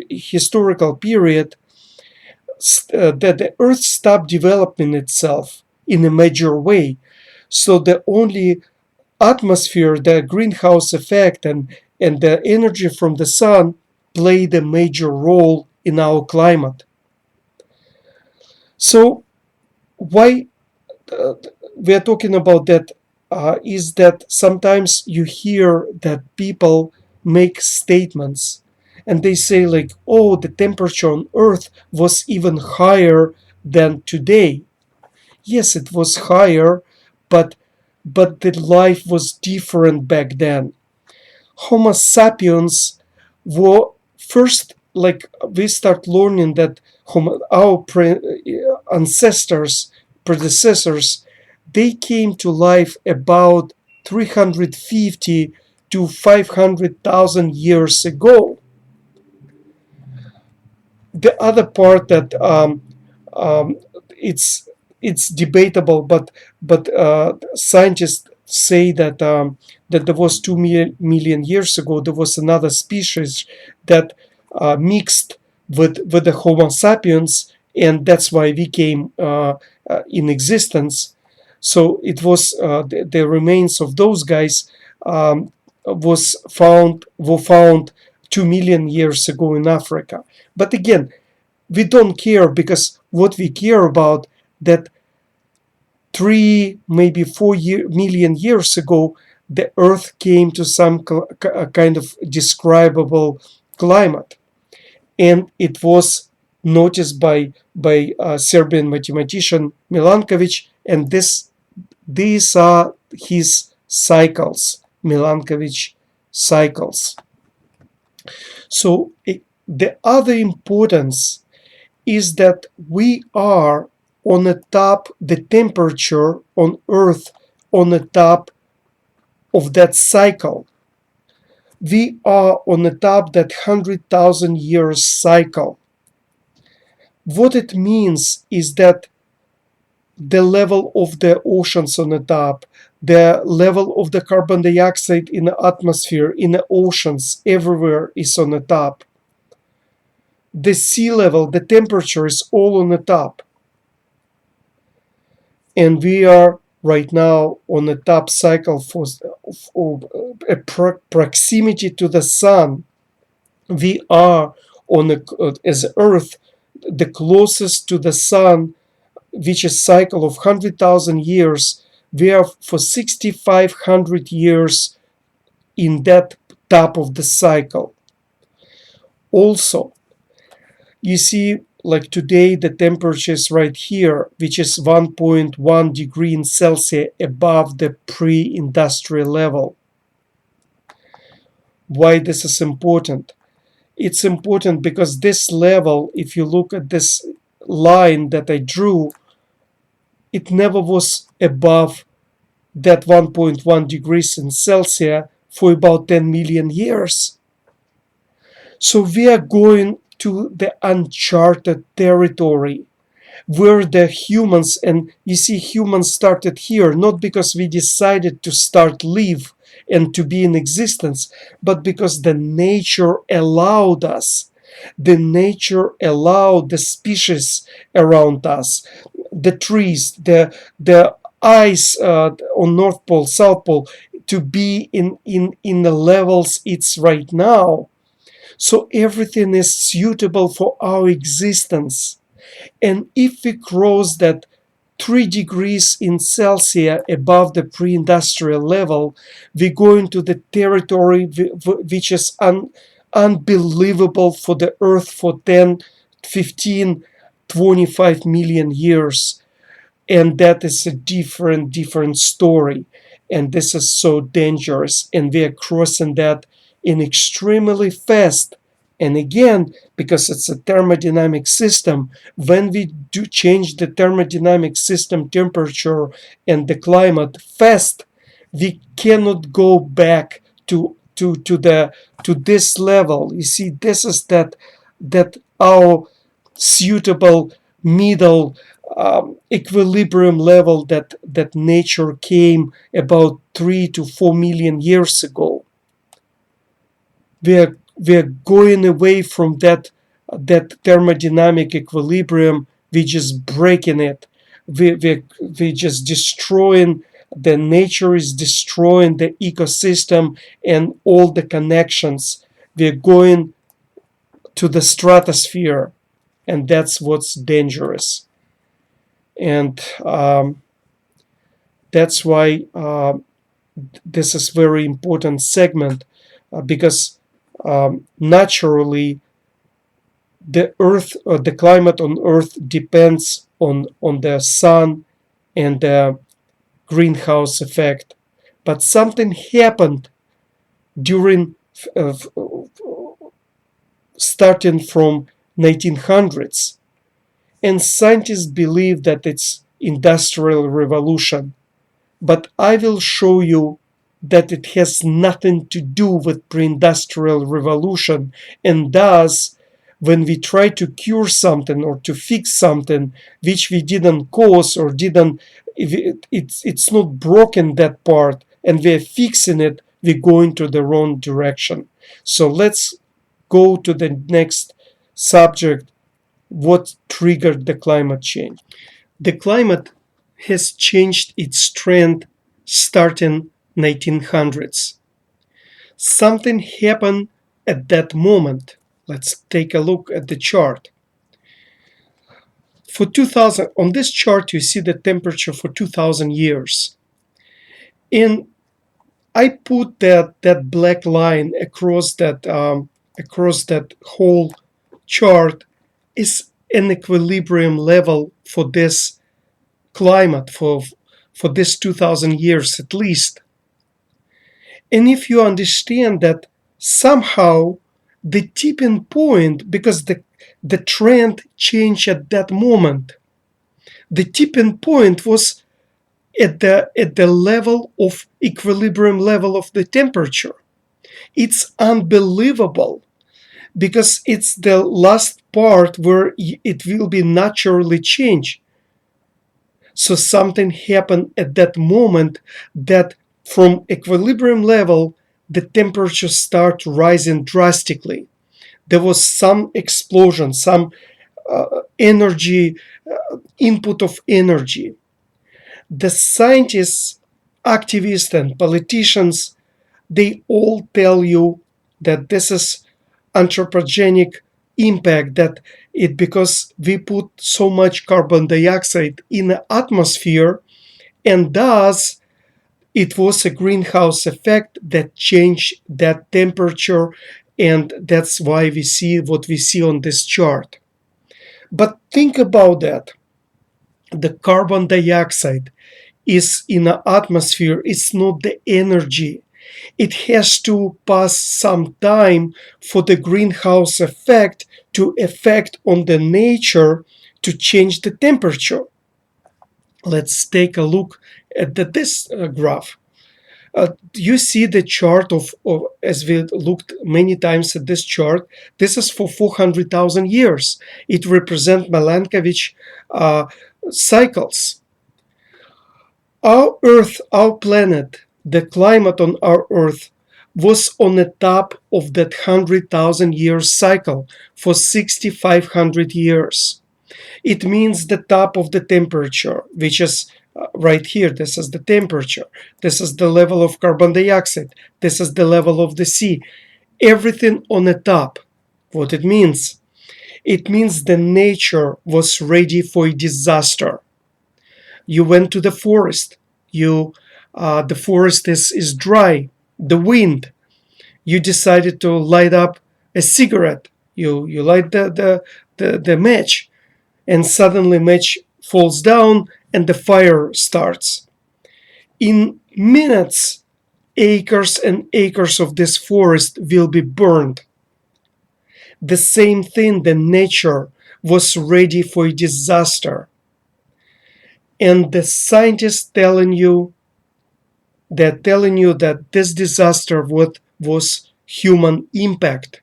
historical period, that the Earth stopped developing itself in a major way. So the only atmosphere, the greenhouse effect, and the energy from the sun played a major role in our climate. So why we are talking about that is that sometimes you hear that people make statements and they say like, oh, the temperature on Earth was even higher than today. Yes, it was higher, but the life was different back then. Homo sapiens were first, like we start learning that our predecessors, they came to life about 350 to 500,000 years ago. The other part that it's debatable, but scientists say that that there was 2 million years ago there was another species that mixed with the Homo sapiens, and that's why we came in existence. So it was the remains of those guys were found 2 million years ago in Africa. But again, we don't care, because what we care about, that 3, maybe 4 million years ago, the Earth came to some kind of describable climate, and it was noticed by Serbian mathematician Milankovic, and these are his cycles, Milankovic cycles. So the other importance is that we are on the top, the temperature on Earth on the top of that cycle. We are on the top that 100,000 years cycle. What it means is that the level of the oceans on the top, the level of the carbon dioxide in the atmosphere, in the oceans, everywhere is on the top. The sea level, the temperature is all on the top. And we are right now on the top cycle for a proximity to the sun. We are on as Earth, the closest to the sun, which is cycle of 100,000 years. We are for 6,500 years in that top of the cycle. Also, you see, like today, the temperature is right here, which is 1.1 degree in Celsius above the pre-industrial level. Why this is important? It's important because this level, if you look at this line that I drew, it never was above that 1.1 degrees in Celsius for about 10 million years. So we are going to the uncharted territory where the humans, and you see, humans started here not because we decided to start live and to be in existence, but because the nature allowed us. The nature allowed the species around us, the trees, the ice on North Pole, South Pole, to be in the levels it's right now. So everything is suitable for our existence. And if we cross that 3 degrees in Celsius above the pre-industrial level, we go into the territory which is unbelievable for the Earth for 10, 15, 25 million years. And that is a different story. And this is so dangerous. And we are crossing that in extremely fast. And again, because it's a thermodynamic system, when we do change the thermodynamic system temperature and the climate fast, we cannot go back to this level. You see, this is that our suitable middle equilibrium level that nature came about 3 to 4 million years ago. We're going away from that thermodynamic equilibrium. We're just breaking it. We're just destroying. The nature is destroying the ecosystem and all the connections. We're going to the stratosphere, and that's what's dangerous. And that's why this is very important segment, because naturally the Earth, the climate on Earth depends on the sun and the greenhouse effect. But something happened during starting from 1900s, and scientists believe that it's industrial revolution. But I will show you that it has nothing to do with pre-industrial revolution, and thus when we try to cure something or to fix something which we didn't cause or didn't, it's not broken, that part, and we're fixing it, we're going to the wrong direction. So let's go to the next subject. What triggered the climate change? The climate has changed its trend starting 1900s. Something happened at that moment. Let's take a look at the chart. For 2000, on this chart you see the temperature for 2000 years. And I put that black line across that whole chart is an equilibrium level for this climate, for this 2000 years at least. And if you understand that somehow the tipping point, because the trend changed at that moment, the tipping point was at the level of equilibrium level of the temperature. It's unbelievable, because it's the last part where it will be naturally changed. So something happened at that moment that from equilibrium level, the temperature started rising drastically. There was some explosion, some energy, input of energy. The scientists, activists, and politicians, they all tell you that this is anthropogenic impact, that it because we put so much carbon dioxide in the atmosphere, and thus it was a greenhouse effect that changed that temperature, and that's why we see what we see on this chart. But think about that. The carbon dioxide is in the atmosphere. It's not the energy. It has to pass some time for the greenhouse effect to affect on the nature to change the temperature. Let's take a look at this graph. You see the chart of, as we looked many times at this chart, this is for 400,000 years. It represents Milankovitch cycles. Our Earth, our planet, the climate on our Earth was on the top of that 100,000 years cycle for 6,500 years. It means the top of the temperature, which is right here. This is the temperature. This is the level of carbon dioxide. This is the level of the sea. Everything on the top. What it means? It means the nature was ready for a disaster. You went to the forest. The forest is dry. The wind. You decided to light up a cigarette. You light the match, and suddenly match falls down and the fire starts. In minutes, acres and acres of this forest will be burned. The same thing, the nature was ready for a disaster. And the scientists telling you that this disaster was human impact,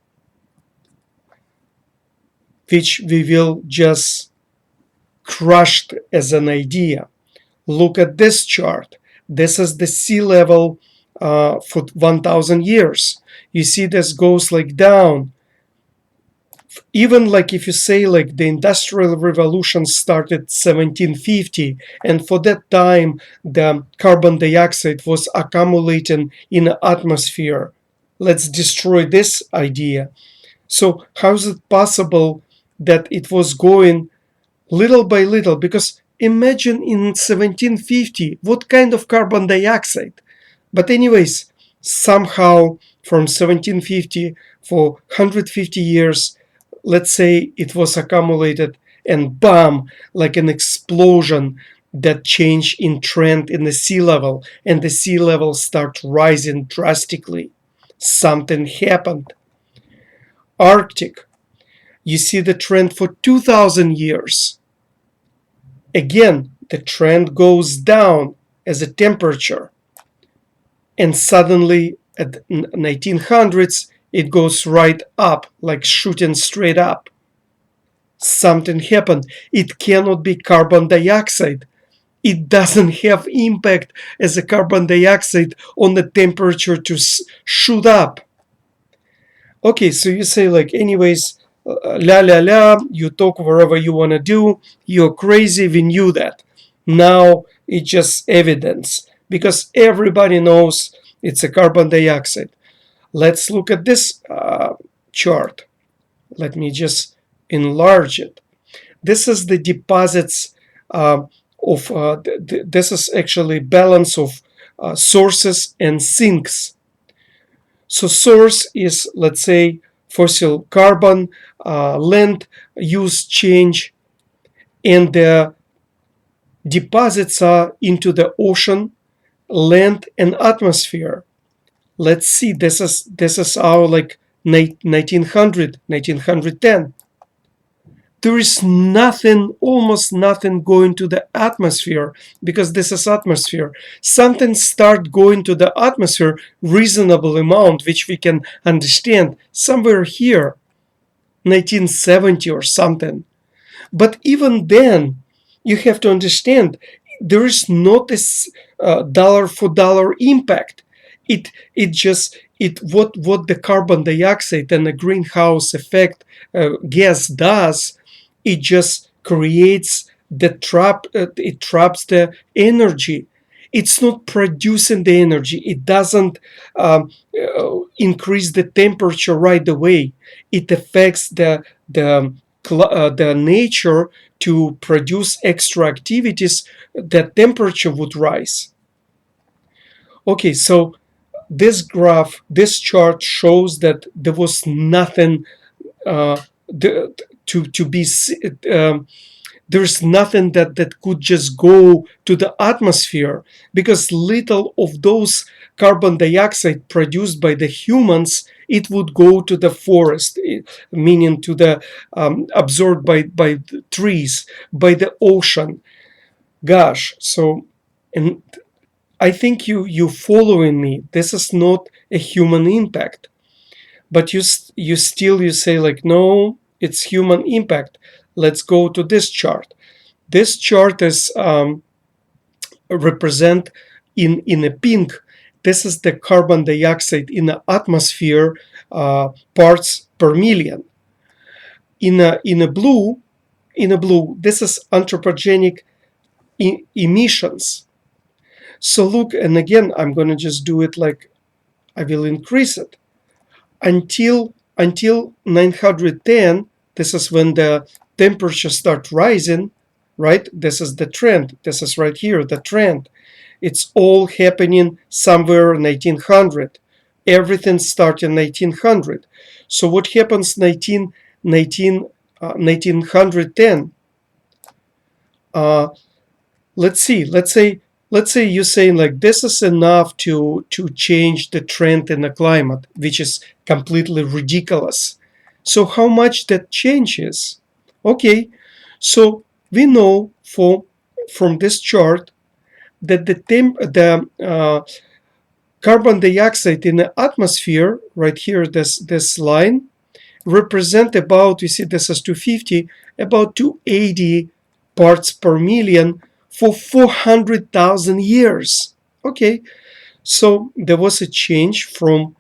which we will just crushed as an idea. Look at this chart. This is the sea level for 1,000 years. You see this goes like down. Even like if you say like the Industrial Revolution started 1750, and for that time the carbon dioxide was accumulating in the atmosphere. Let's destroy this idea. So how is it possible that it was going little by little? Because imagine in 1750, what kind of carbon dioxide? But anyways, somehow from 1750 for 150 years, let's say it was accumulated, and bam, like an explosion that changed in trend in the sea level, and the sea level start rising drastically. Something happened. Arctic. You see the trend for 2,000 years. Again, the trend goes down as a temperature. And suddenly at 1900s, it goes right up, like shooting straight up. Something happened. It cannot be carbon dioxide. It doesn't have impact as a carbon dioxide on the temperature to shoot up. Okay, so you say like, anyways, you talk wherever you want to do, you're crazy, we knew that. Now it's just evidence, because everybody knows it's a carbon dioxide. Let's look at this chart. Let me just enlarge it. This is the deposits this is actually balance of sources and sinks. So source is, let's say, fossil carbon, land use change, and the deposits are into the ocean, land, and atmosphere. Let's see, this is our like 1900, 1910. There is nothing, almost nothing going to the atmosphere, because this is atmosphere. Something start going to the atmosphere, reasonable amount, which we can understand somewhere here, 1970 or something. But even then, you have to understand, there is not a dollar for dollar impact. It what the carbon dioxide and the greenhouse effect gas does, it just creates the trap. It traps the energy. It's not producing the energy. It doesn't increase the temperature right away. It affects the nature to produce extra activities. The temperature would rise. Okay, so this graph, this chart shows that there was nothing to be. There's nothing that could just go to the atmosphere, because little of those carbon dioxide produced by the humans, it would go to the forest, meaning to the absorbed by the trees, by the ocean. Gosh, so, and I think you following me. This is not a human impact, but you say like, no, it's human impact. Let's go to this chart. This chart is represent in a pink. This is the carbon dioxide in the atmosphere, parts per million. In a blue, this is anthropogenic emissions. So look, and again, I'm going to just do it like, I will increase it until 910. This is when the temperature start rising, right? This is the trend. This is right here, the trend. It's all happening somewhere 1900. Everything started in 1900. So what happens 1910? Let's say you're saying like, this is enough to change the trend in the climate, which is completely ridiculous. So how much that changes? Okay, so we know from this chart that the carbon dioxide in the atmosphere, right here, this line, represent about, you see this is 250, about 280 parts per million for 400,000 years. Okay, so there was a change from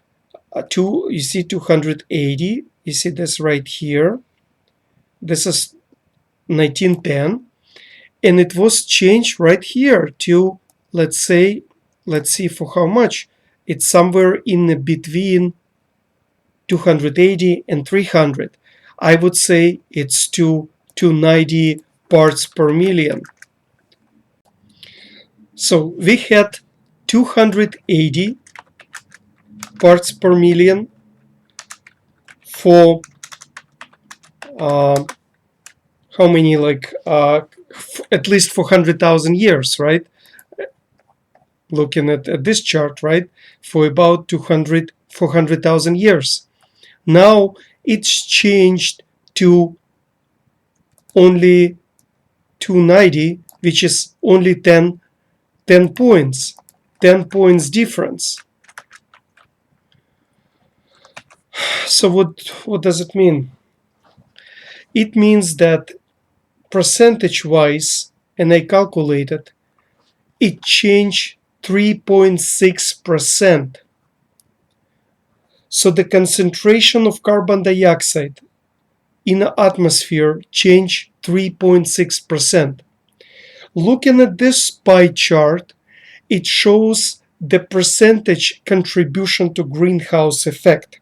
you see 280, you see this right here, this is 1910, and it was changed right here to, let's see for how much. It's somewhere in between 280 and 300. I would say it's 290 parts per million. So we had 280 parts per million for how many, like at least 400,000 years, right? Looking at this chart, right? For about 400,000 years. Now it's changed to only 290, which is only 10 points. 10 points difference. So what does it mean? It means that percentage-wise, and I calculated, it changed 3.6%. So the concentration of carbon dioxide in the atmosphere changed 3.6%. Looking at this pie chart, it shows the percentage contribution to greenhouse effect.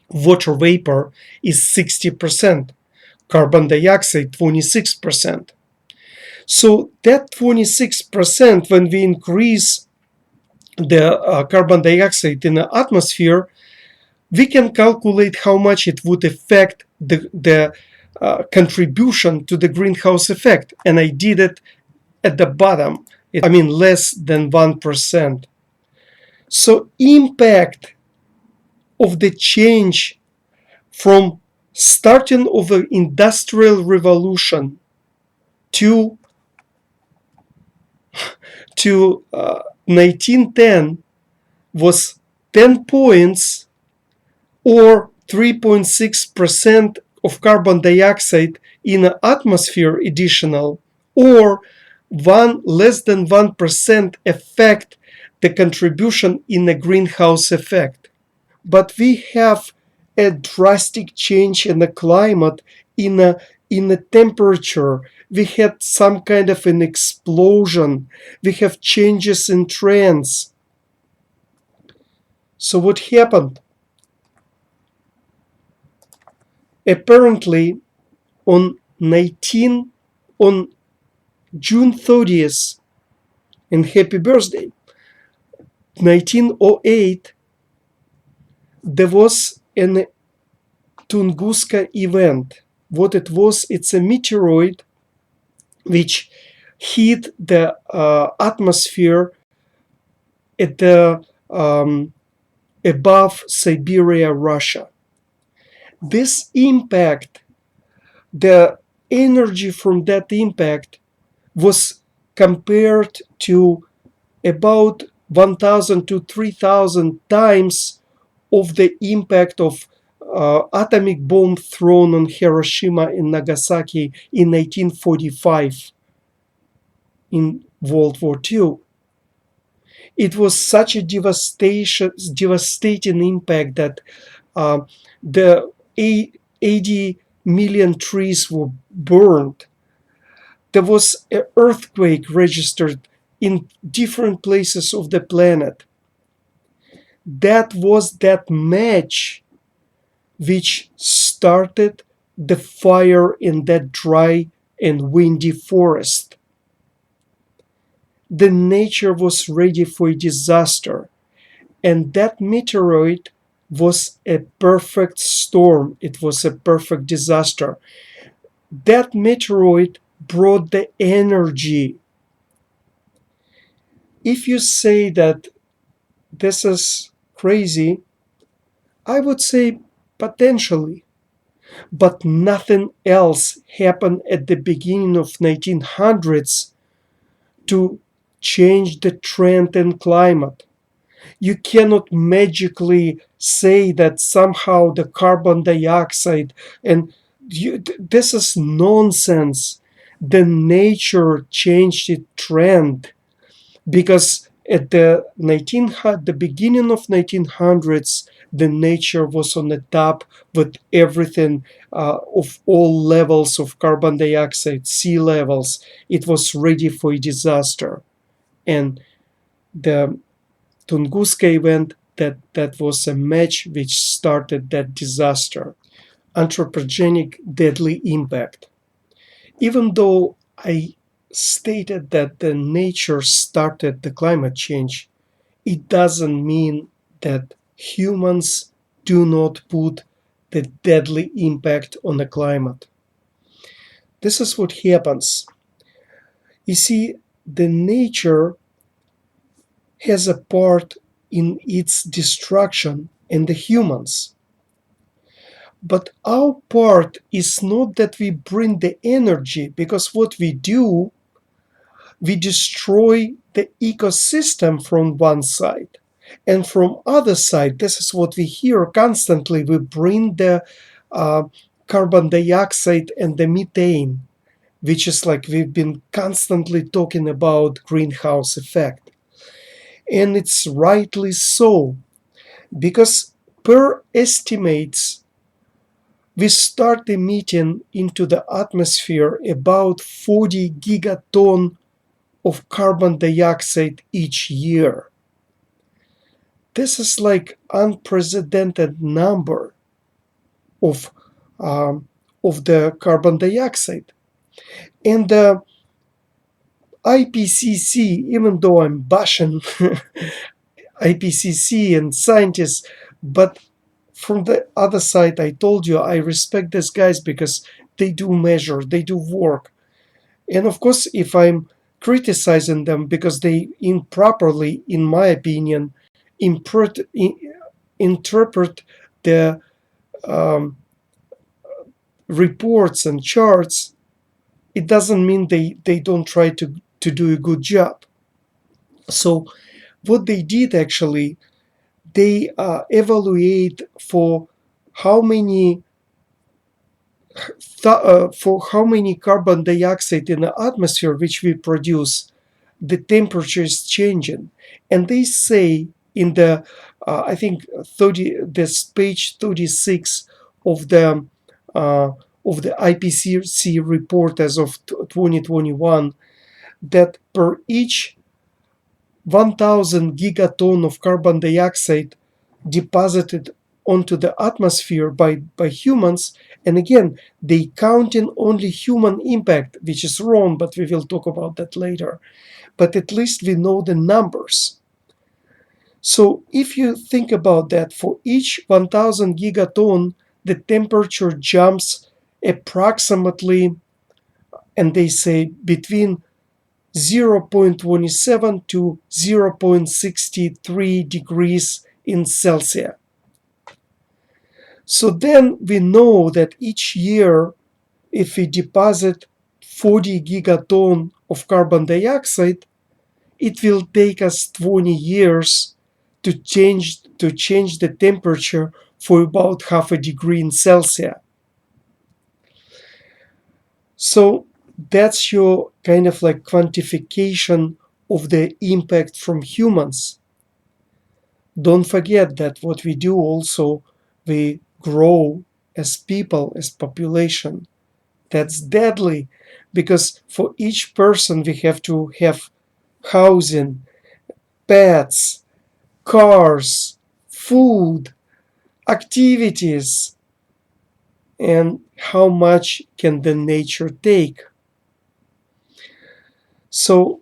Water vapor is 60%, carbon dioxide 26%. So that 26%, when we increase the carbon dioxide in the atmosphere, we can calculate how much it would affect the contribution to the greenhouse effect. And I did it at the bottom. Less than 1%. So impact of the change from starting of the industrial revolution to 1910 was 10 points, or 3.6% of carbon dioxide in the atmosphere additional, or less than 1% affect the contribution in the greenhouse effect. But we have a drastic change in the climate, in the temperature. We had some kind of an explosion. We have changes in trends. So what happened? Apparently, on June 30th, and happy birthday, 1908, there was an Tunguska event. What it was, it's a meteoroid which hit the atmosphere at the above Siberia, Russia. This impact, the energy from that impact was compared to about 1,000 to 3,000 times of the impact of atomic bomb thrown on Hiroshima and Nagasaki in 1945 in World War II. It was such a devastating impact that the 80 million trees were burned. There was an earthquake registered in different places of the planet. That was that match which started the fire in that dry and windy forest. The nature was ready for a disaster, and that meteoroid was a perfect storm. It was a perfect disaster. That meteoroid brought the energy. If you say that this is crazy, I would say potentially. But nothing else happened at the beginning of 1900s to change the trend in climate. You cannot magically say that somehow the carbon dioxide this is nonsense. The nature changed its trend because at the beginning of 1900s, the nature was on the top with everything of all levels of carbon dioxide, sea levels. It was ready for a disaster. And the Tunguska event, that was a match which started that disaster. Anthropogenic deadly impact. Even though I stated that the nature started the climate change, it doesn't mean that humans do not put the deadly impact on the climate. This is what happens. You see, the nature has a part in its destruction and the humans. But our part is not that we bring the energy, because what we do, we destroy the ecosystem from one side. And from other side, this is what we hear constantly, we bring the carbon dioxide and the methane, which is like we've been constantly talking about greenhouse effect. And it's rightly so, because per estimates, we start emitting into the atmosphere about 40 gigaton of carbon dioxide each year. This is like unprecedented number of um, of the carbon dioxide. And the IPCC, even though I'm bashing IPCC and scientists, but from the other side, I told you I respect these guys because they do measure, they do work. And of course, if I'm criticizing them because they improperly, in my opinion, interpret the um, reports and charts, it doesn't mean they don't try to do a good job. So what they did actually, they evaluate for how many for how many carbon dioxide in the atmosphere which we produce, the temperature is changing. And they say in the I think 30, this page 36 of the uh, IPCC report as of 2021, that per each 1000 gigaton of carbon dioxide deposited onto the atmosphere by humans, and again they count in only human impact, which is wrong, but we will talk about that later. But at least we know the numbers. So if you think about that, for each 1000 gigaton, the temperature jumps approximately, and they say between 0.27 to 0.63 degrees in Celsius. So then we know that each year, if we deposit 40 gigaton of carbon dioxide, it will take us 20 years to change the temperature for about half a degree in Celsius. So that's your kind of like quantification of the impact from humans. Don't forget that what we do also, we grow as people, as population. That's deadly, because for each person we have to have housing, pets, cars, food, activities, and how much can the nature take. So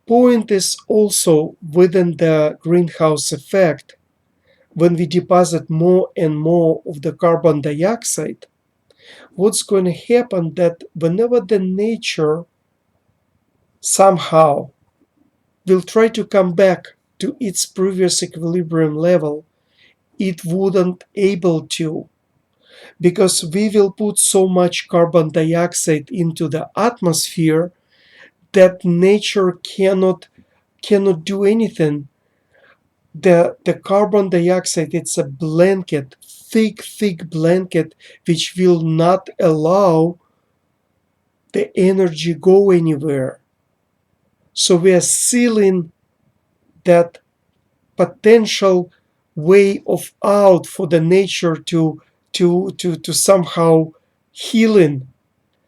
point is also within the greenhouse effect, when we deposit more and more of the carbon dioxide, what's going to happen that whenever the nature somehow will try to come back to its previous equilibrium level, it wouldn't able to, because we will put so much carbon dioxide into the atmosphere that nature cannot do anything. The carbon dioxide, it's a blanket, thick blanket, which will not allow the energy go anywhere. So we are sealing that potential way of out for the nature to somehow healing.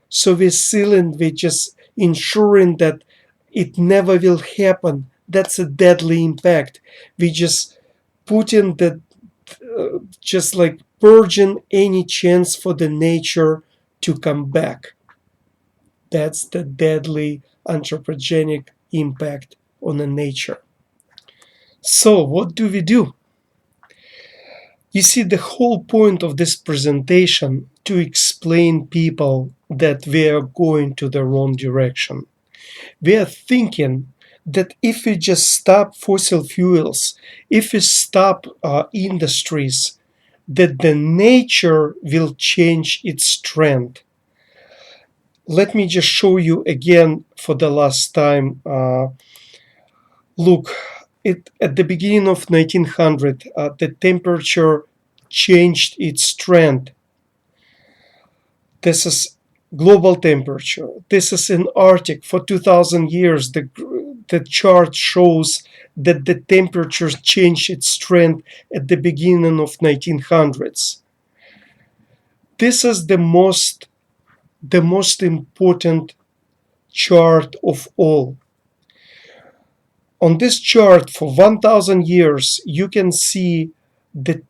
So we're sealing, we're just ensuring that it never will happen. That's a deadly impact. We just put in the just like purging any chance for the nature to come back. That's the deadly anthropogenic impact on the nature. So what do we do? You see, the whole point of this presentation to explain people that we are going to the wrong direction. We are thinking that if we just stop fossil fuels, if we stop industries, that the nature will change its trend. Let me just show you again for the last time. Look, at the beginning of 1900, the temperature changed its trend. This is global temperature. This is in Arctic. For 2,000 years, the chart shows that the temperature changed its trend at the beginning of 1900s. This is the most important chart of all. On this chart for 1000 years, you can see the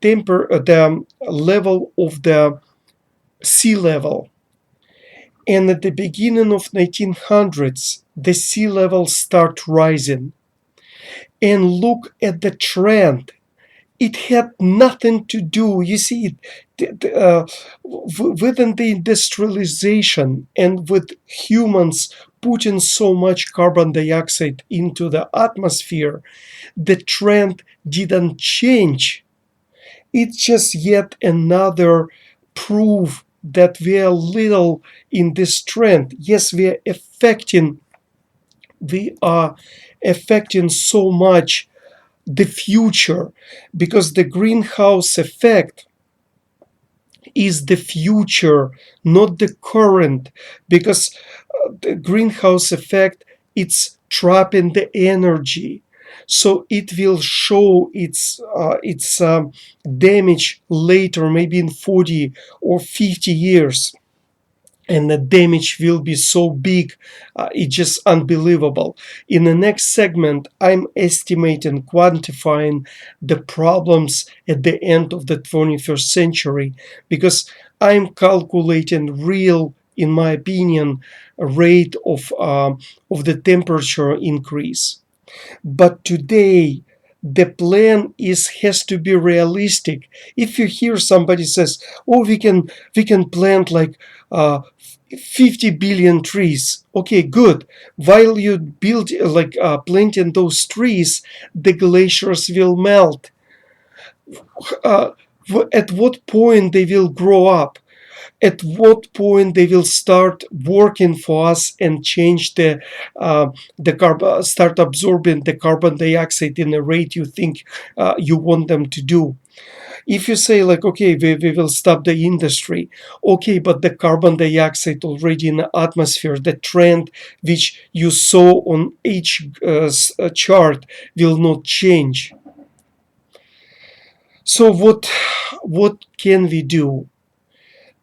level of the sea level. And at the beginning of 1900s, the sea level start rising. And look at the trend. It had nothing to do, you see, within the industrialization and with humans putting so much carbon dioxide into the atmosphere, the trend didn't change. It's just yet another proof that we are little in this trend. Yes, we are affecting so much the future, because the greenhouse effect is the future, not the current, because the greenhouse effect, it's trapping the energy, so it will show its damage later, maybe in 40 or 50 years, and the damage will be so big, it's just unbelievable. In the next segment, I'm estimating, quantifying the problems at the end of the 21st century, because I'm calculating real, in my opinion, rate of the temperature increase. But today, the plan has to be realistic. If you hear somebody says, "Oh, we can plant like 50 billion trees," okay, good. While you build planting those trees, the glaciers will melt. Uh, at what point they will grow up? At what point they will start working for us and change the carbon, start absorbing the carbon dioxide in a rate you think you want them to do? If you say like, okay, we will stop the industry, okay, but the carbon dioxide already in the atmosphere, the trend which you saw on each chart will not change. So what can we do?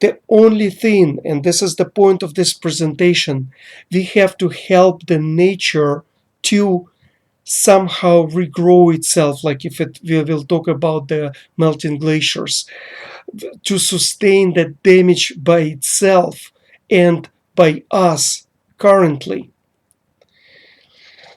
The only thing, and this is the point of this presentation, we have to help the nature to somehow regrow itself, like we will talk about the melting glaciers, to sustain that damage by itself and by us currently.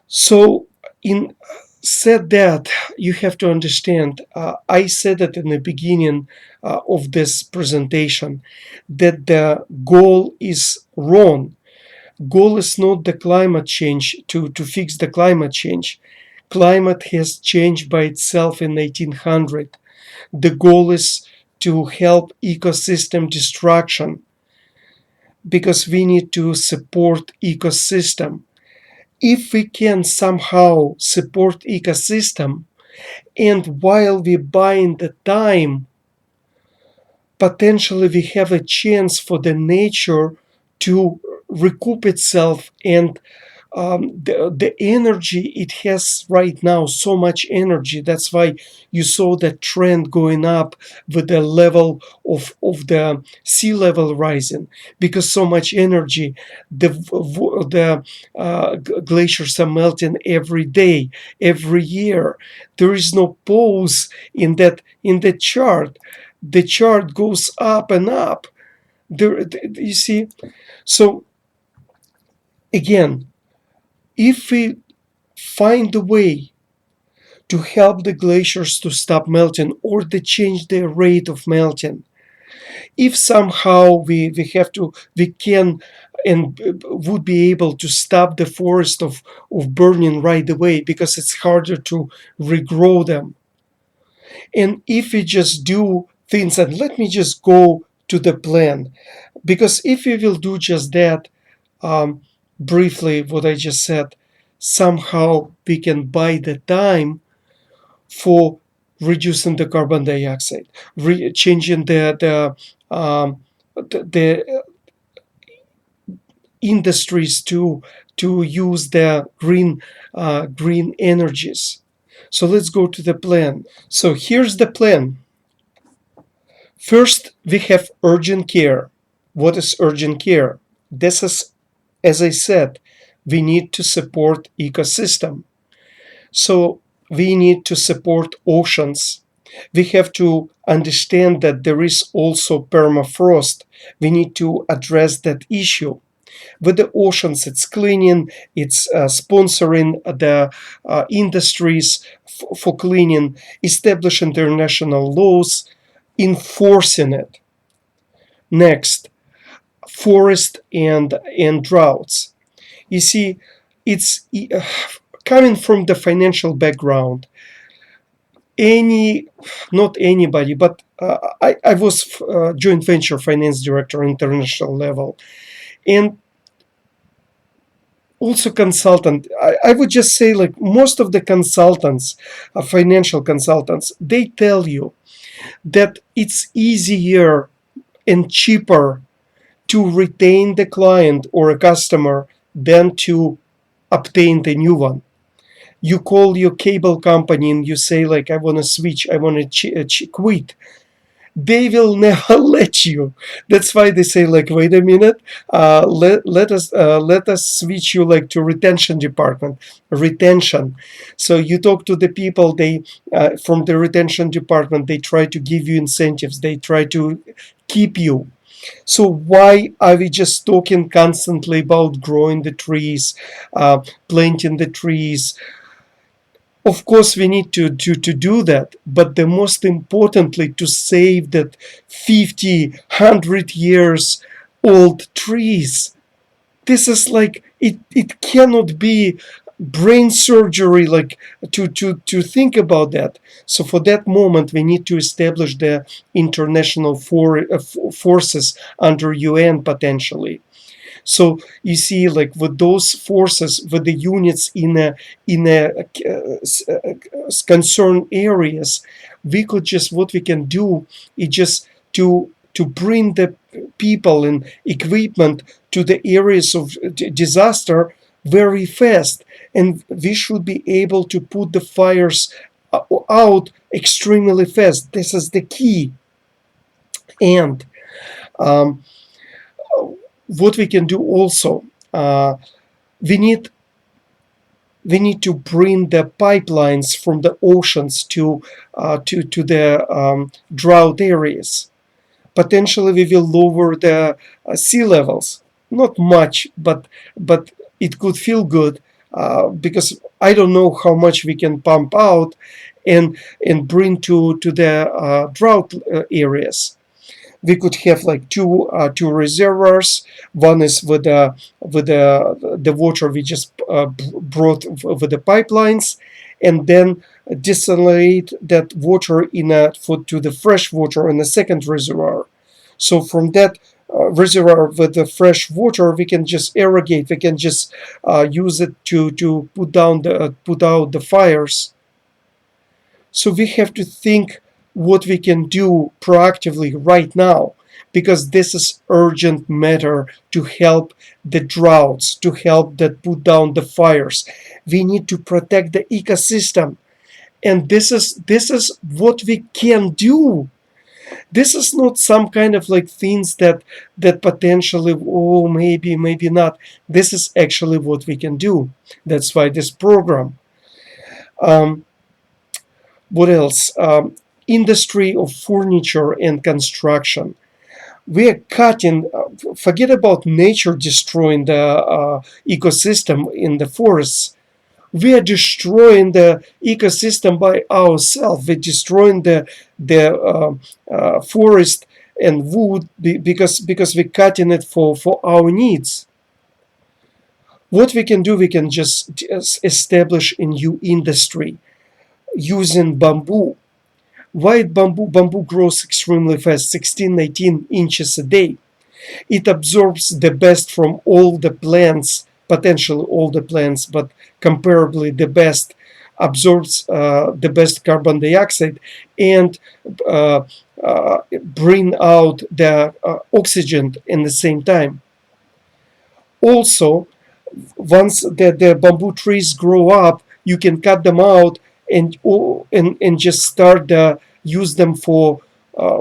So in said that, you have to understand, I said it in the beginning of this presentation, that the goal is wrong. Goal is not the climate change, to fix the climate change. Climate has changed by itself in 1800. The goal is to help ecosystem destruction, because we need to support ecosystem. If we can somehow support ecosystem, and while we buying the time, potentially we have a chance for the nature to recoup itself, and the energy it has right now, so much energy. That's why you saw the trend going up with the level of the sea level rising, because so much energy, the glaciers are melting every day, every year. There is no pause in the chart. The chart goes up and up. You see. So again, if we find a way to help the glaciers to stop melting or to change their rate of melting, if somehow we can and would be able to stop the forest of burning right away, because it's harder to regrow them. And if we just do things, and let me just go to the plan, because if we will do just that, briefly what I just said, somehow we can buy the time for reducing the carbon dioxide, changing the industries to use the green energies. So let's go to the plan. So here's the plan. First, we have urgent care. What is urgent care? This is, as I said, we need to support ecosystem. So we need to support oceans. We have to understand that there is also permafrost. We need to address that issue. With the oceans, it's cleaning, it's sponsoring the industries for cleaning, establish international laws, enforcing it. Next, forest and droughts. You see, it's coming from the financial background. Not anybody, but I was joint venture finance director international level, and also consultant. I would just say, like, most of the consultants, financial consultants, they tell you that it's easier and cheaper to retain the client or a customer than to obtain the new one. You call your cable company and you say, like, I want to switch, I want to quit. They will never let you. That's why they say, like, wait a minute, let us switch you, like, to retention department. Retention. So you talk to the people, they from the retention department, they try to give you incentives, they try to keep you. So why are we just talking constantly about growing the trees, planting the trees? Of course, we need to do that, but the most importantly, to save that 50, 100 years old trees. This is like, it cannot be brain surgery, like, to think about that. So for that moment, we need to establish the international forces under UN potentially. So you see, like, with those forces, with the units in concerned areas, we could just, what we can do is just to bring the people and equipment to the areas of disaster very fast, and we should be able to put the fires out extremely fast. This is the key. And um, what we can do also, we need to bring the pipelines from the oceans to the drought areas. Potentially, we will lower the sea levels. Not much, but it could feel good, because I don't know how much we can pump out and bring to the drought areas. We could have, like, two reservoirs. One is with the water we just brought with the pipelines, and then desalinate that water to the fresh water in the second reservoir. So from that reservoir with the fresh water, we can just irrigate. We can just use it to put out the fires. So we have to think what we can do proactively right now, because this is urgent matter to help the droughts, to help that put down the fires. We need to protect the ecosystem, and this is what we can do. This is not some kind of, like, things that potentially, oh, maybe not. This is actually what we can do. That's why this program. Um, what else? Industry of furniture and construction. We are cutting, forget about nature destroying the ecosystem in the forests. We are destroying the ecosystem by ourselves. We're destroying the forest and wood because we're cutting it for our needs. What we can do, we can just establish a new industry using bamboo. White bamboo grows extremely fast, 16, 18 inches a day. It absorbs the best from all the plants, potentially all the plants, but comparably the best, absorbs the best carbon dioxide and uh, bring out the oxygen in the same time. Also, once the bamboo trees grow up, you can cut them out and just start use them for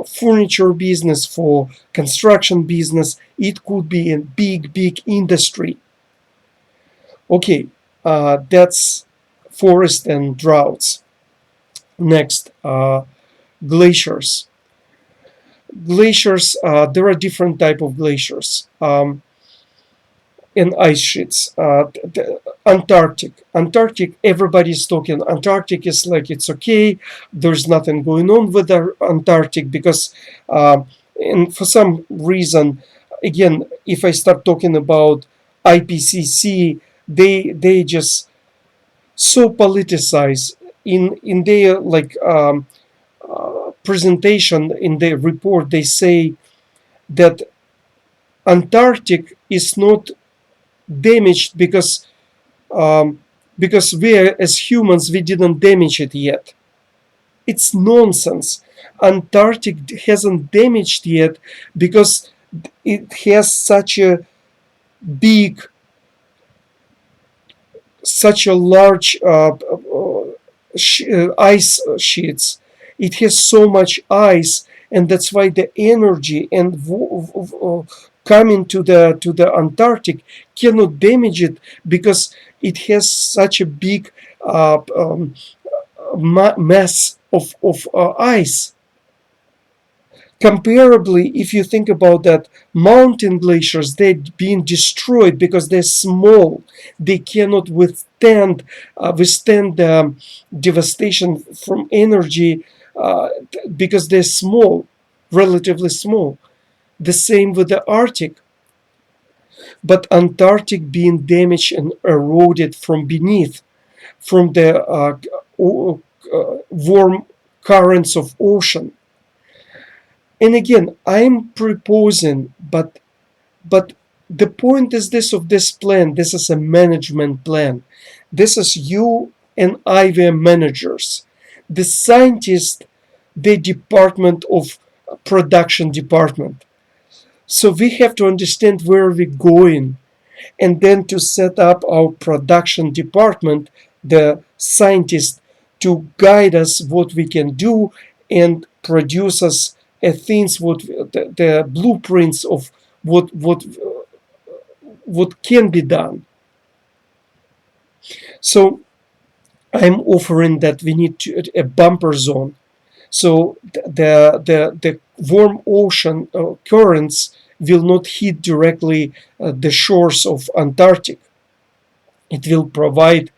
furniture business, for construction business. It could be a big industry. Okay, that's forest and droughts. Next, glaciers. Glaciers, there are different type of glaciers. And ice sheets. Antarctic, everybody's talking. Antarctic is like it's okay. There's nothing going on with the Antarctic because, and for some reason, again, if I start talking about IPCC, they just so politicize in their like presentation in their report. They say that Antarctic is not damaged um, because we as humans we didn't damage it yet. It's nonsense. Antarctic hasn't damaged yet because it has big such a large ice sheets. It has so much ice, and that's why the energy and coming to the Antarctic cannot damage it because it has such a big mass of ice. Comparably, if you think about that, mountain glaciers, they're being destroyed because they're small. They cannot withstand devastation from energy because they're small, relatively small. The same with the Arctic. But Antarctic being damaged and eroded from beneath, from the warm currents of ocean. And again, I'm proposing, but the point is this of this plan. This is a management plan. This is you and IVM managers, the scientists, the department of production department. So we have to understand where we're going, and then to set up our production department, the scientists, to guide us what we can do and produce us things what the blueprints of what can be done. So I'm offering that we need a bumper zone. So the warm ocean currents will not hit directly the shores of Antarctic. It will provide,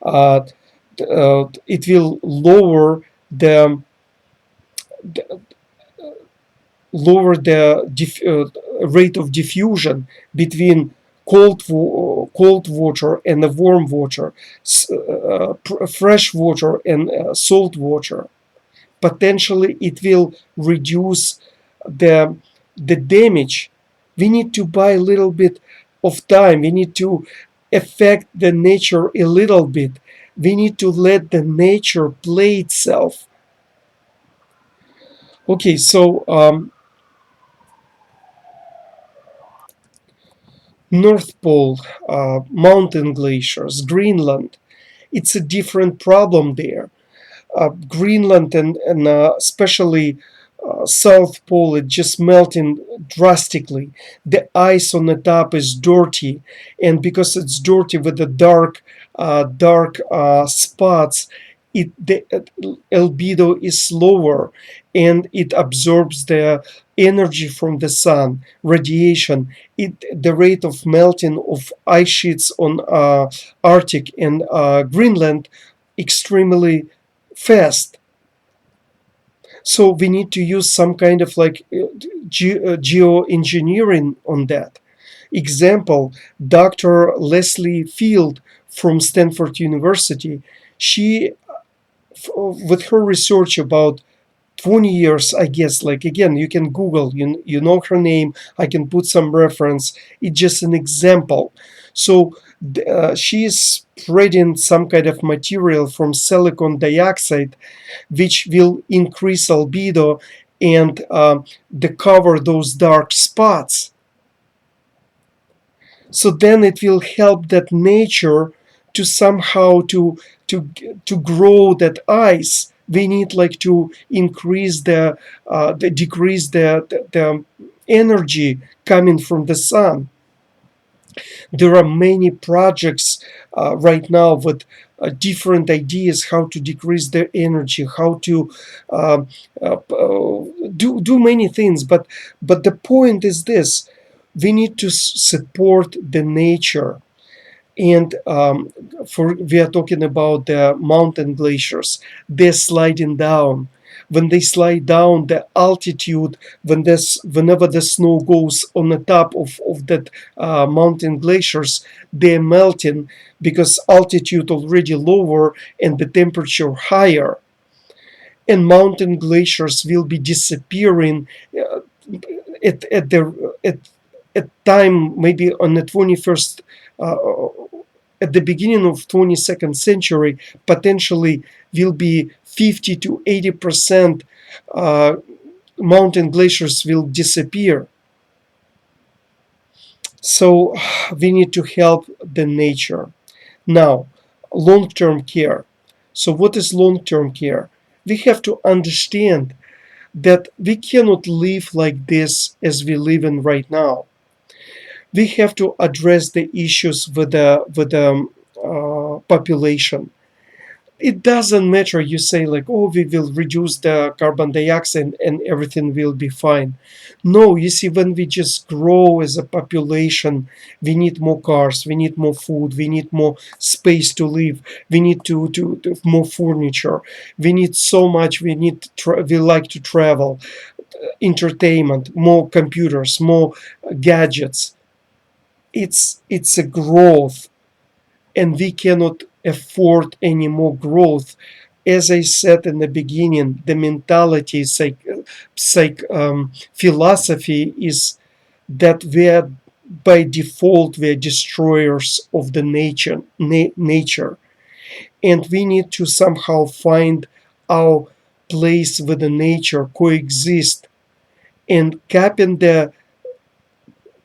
it will lower the rate of diffusion between cold water and the warm water, fresh water and salt water. Potentially, it will reduce the damage. We need to buy a little bit of time. We need to affect the nature a little bit. We need to let the nature play itself. Okay, so North Pole, mountain glaciers, Greenland. It's a different problem there. Greenland and especially South Pole, it's just melting drastically. The ice on the top is dirty, and because it's dirty with the dark spots, the albedo is lower, and it absorbs the energy from the sun, radiation. The rate of melting of ice sheets on Arctic and Greenland extremely fast. So we need to use some kind of like geoengineering on that. Example, Dr. Leslie Field from Stanford University, she, with her research about 20 years, I guess, like again, you can Google, you know her name, I can put some reference, it's just an example. So she is spreading some kind of material from silicon dioxide, which will increase albedo and cover those dark spots. So then it will help that nature to somehow to grow that ice. We need like to increase decrease the energy coming from the sun. There are many projects right now with different ideas how to decrease their energy, how to um, do many things. But the point is this: we need to support the nature. And for we are talking about the mountain glaciers, they're sliding down. When they slide down, the altitude, whenever the snow goes on the top of that mountain glaciers, they're melting because altitude already lower and the temperature higher. And mountain glaciers will be disappearing uh, at time maybe on the 21st, uh, at the beginning of 22nd century, potentially will be 50 to 80% mountain glaciers will disappear. So we need to help the nature. Now, long-term care. So what is long-term care? We have to understand that we cannot live like this as we live in right now. We have to address the issues with the population. It doesn't matter you say like, oh, we will reduce the carbon dioxide and everything will be fine. No, you see, when we just grow as a population, we need more cars, we need more food, we need more space to live, we need to more furniture, we need so much, we like to travel, entertainment, more computers, more gadgets. It's a growth, and we cannot afford any more growth. As I said in the beginning, the mentality, philosophy is that we are by default we are destroyers of the nature, and we need to somehow find our place with the nature, coexist, and capping the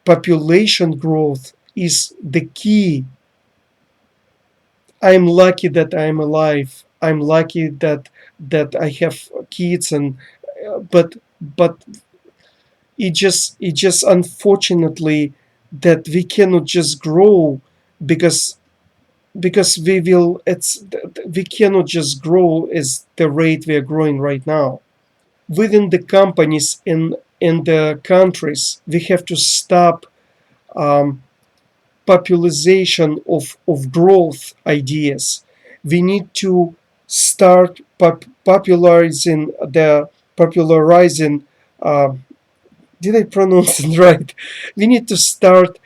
population growth is the key. I'm lucky that I'm alive. I'm lucky that I have kids, and but it just unfortunately that we cannot just grow because we will it's we cannot just grow as the rate we are growing right now. Within the companies in the countries, we have to stop um, popularization of growth ideas. We need to start popularizing. Uh, did I pronounce it right? We need to start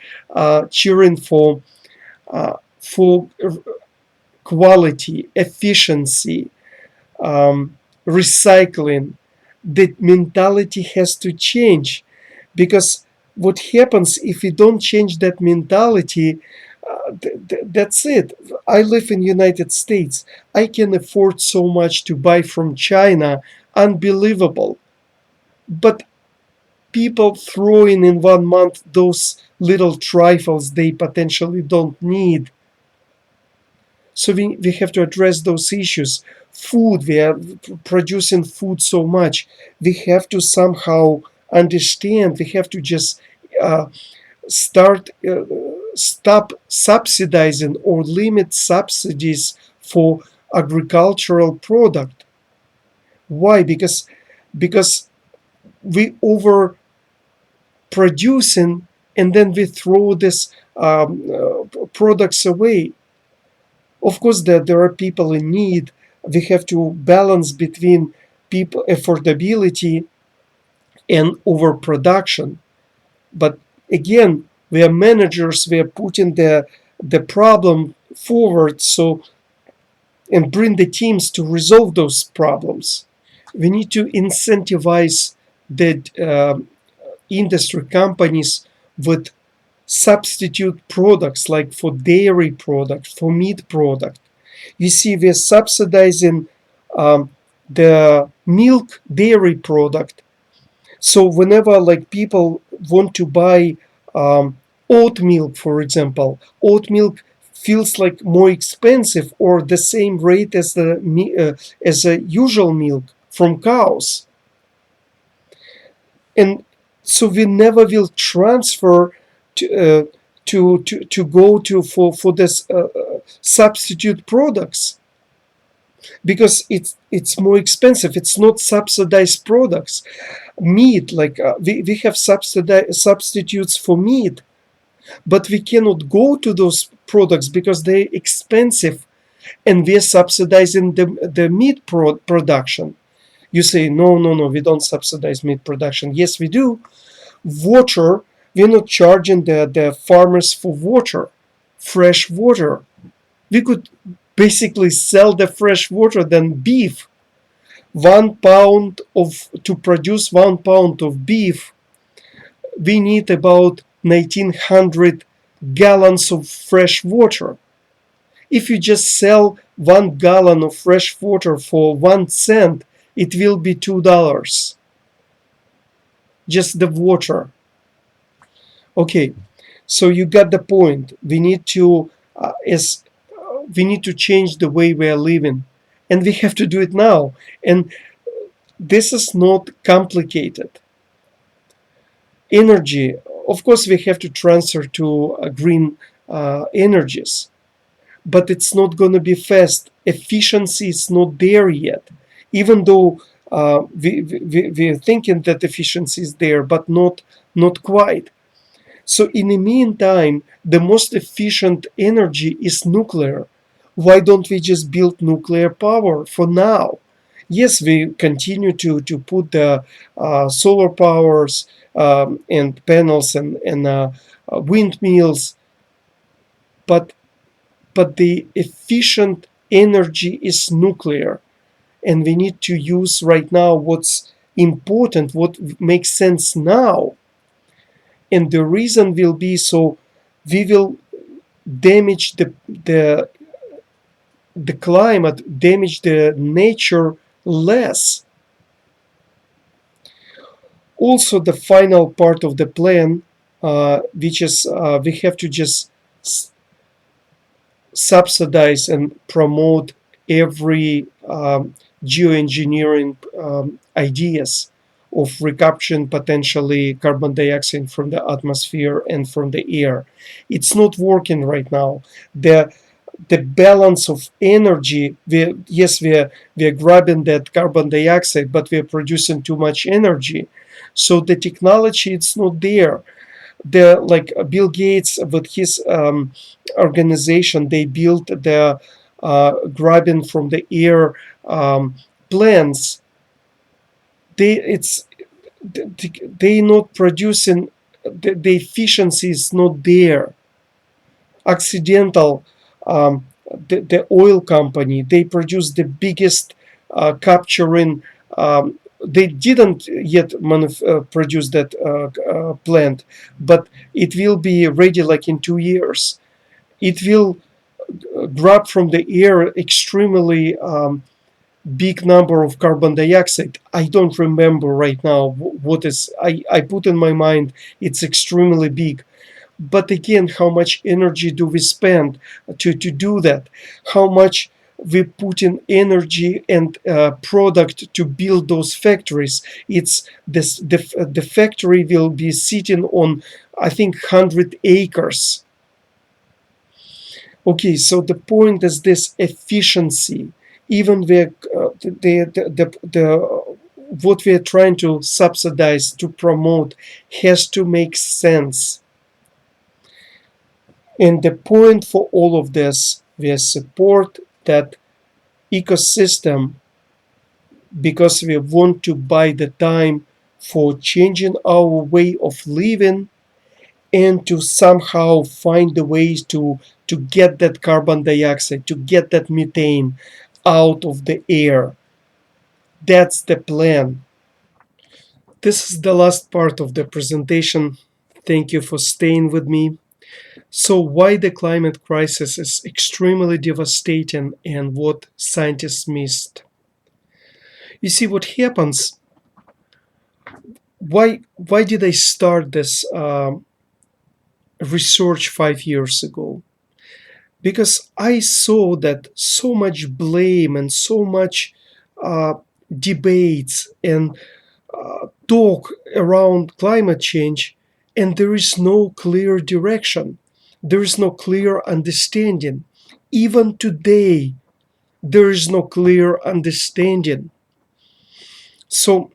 cheering for quality, efficiency, recycling. The mentality has to change, because what happens if we don't change that mentality, that's it. I live in United States. I can afford so much to buy from China, unbelievable. But people throwing in 1 month those little trifles they potentially don't need. So we have to address those issues. Food, we are producing food so much. We have to somehow understand, we have to just uh, start stop subsidizing or limit subsidies for agricultural product. Why? Because we overproducing, and then we throw this products away. Of course, there are people in need. We have to balance between people affordability and overproduction. But again, we are managers. We are putting the problem forward, so and bring the teams to resolve those problems. We need to incentivize the industry companies with substitute products, like for dairy product, for meat product. You see, we're subsidizing the milk dairy product. So whenever like people want to buy oat milk, for example, oat milk feels like more expensive or the same rate as as a usual milk from cows. And so we never will transfer to go to for this substitute products because it's more expensive. It's not subsidized products. Meat, like we have substitutes for meat, but we cannot go to those products because they're expensive, and we're subsidizing the meat production. You say, no, no, no, we don't subsidize meat production. Yes, we do. Water, we're not charging the farmers for water, fresh water. We could basically sell the fresh water than beef. 1 pound of, to produce 1 pound of beef, we need about 1900 gallons of fresh water. If you just sell 1 gallon of fresh water for 1 cent, it will be $2. Just the water. Okay, so you got the point. We need to we need to change the way we are living, and we have to do it now. And this is not complicated. Energy, of course, we have to transfer to green energies, but it's not going to be fast. Efficiency is not there yet, even though we're thinking that efficiency is there, but not quite. So in the meantime, the most efficient energy is nuclear. Why don't we just build nuclear power for now? Yes, we continue to put the solar powers and panels and windmills, but the efficient energy is nuclear, and we need to use right now what's important, what makes sense now. And the reason will be, so we will damage the climate, damage the nature less. Also, the final part of the plan, which is we have to just subsidize and promote every geoengineering ideas of recapturing potentially carbon dioxide from the atmosphere and from the air. It's not working right now. The balance of energy, we're grabbing that carbon dioxide, but we're producing too much energy. So the technology, it's not there. Like Bill Gates with his organization, they built the grabbing from the air plants. They not producing, the efficiency is not there. Occidental, the oil company, they produce the biggest capturing. They didn't yet produce that plant, but it will be ready like in 2 years. It will grab from the air extremely big number of carbon dioxide. I don't remember right now what is. I put in my mind it's extremely big. But again, how much energy do we spend to do that? How much we put in energy and product to build those factories? It's this, the factory will be sitting on, I think, 100 acres. Okay, so the point is this efficiency. Even what we are trying to subsidize, to promote, has to make sense. And the point for all of this, we support that ecosystem because we want to buy the time for changing our way of living and to somehow find the ways to get that carbon dioxide, to get that methane out of the air. That's the plan. This is the last part of the presentation. Thank you for staying with me. So why the climate crisis is extremely devastating and what scientists missed. You see what happens. Why did I start this research 5 years ago? Because I saw that so much blame and so much debates and talk around climate change, and there is no clear direction. There is no clear understanding. Even today, there is no clear understanding. So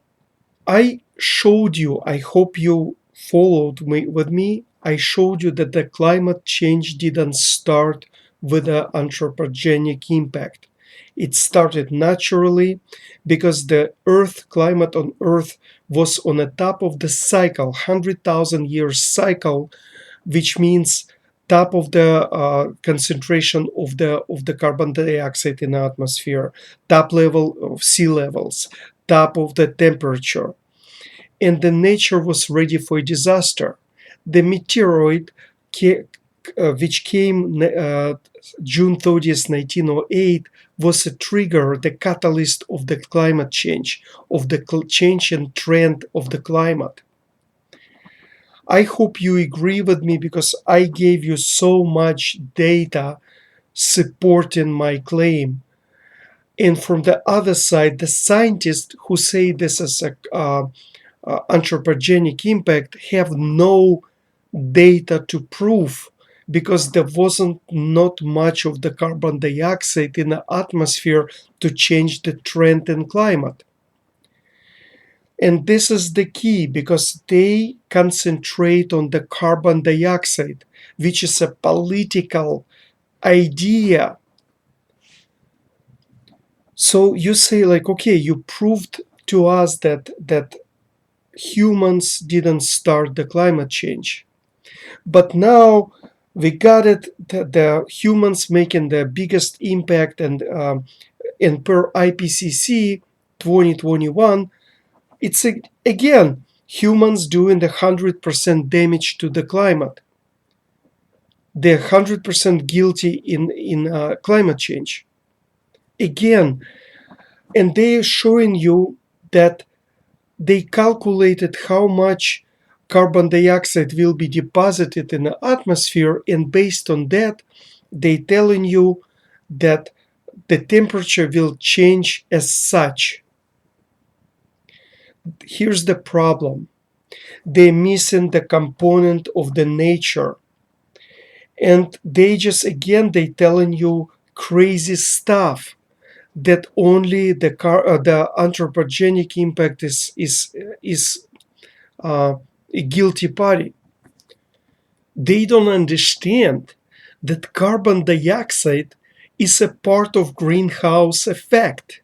I showed you, I hope you followed me with me. I showed you that the climate change didn't start with an anthropogenic impact. It started naturally because the Earth climate on Earth was on the top of the cycle, 100,000 years cycle, which means top of the concentration of the carbon dioxide in the atmosphere, top level of sea levels, top of the temperature, and the nature was ready for a disaster. The meteoroid, which came June 30th, 1908, was a trigger, the catalyst of the climate change, of the change and trend of the climate. I hope you agree with me because I gave you so much data supporting my claim. And from the other side, the scientists who say this is a anthropogenic impact have no data to prove because there wasn't not much of the carbon dioxide in the atmosphere to change the trend in climate. And this is the key because they concentrate on the carbon dioxide, which is a political idea. So you say like, okay, you proved to us that humans didn't start the climate change. But now we got it, the humans making the biggest impact, and per IPCC 2021, it's again humans doing the 100% damage to the climate. They're 100% guilty in climate change. Again, and they're showing you that they calculated how much carbon dioxide will be deposited in the atmosphere, and based on that, they telling you that the temperature will change as such. Here's the problem. They're missing the component of the nature. And they just, again, they telling you crazy stuff that only the anthropogenic impact is a guilty party. They don't understand that carbon dioxide is a part of greenhouse effect.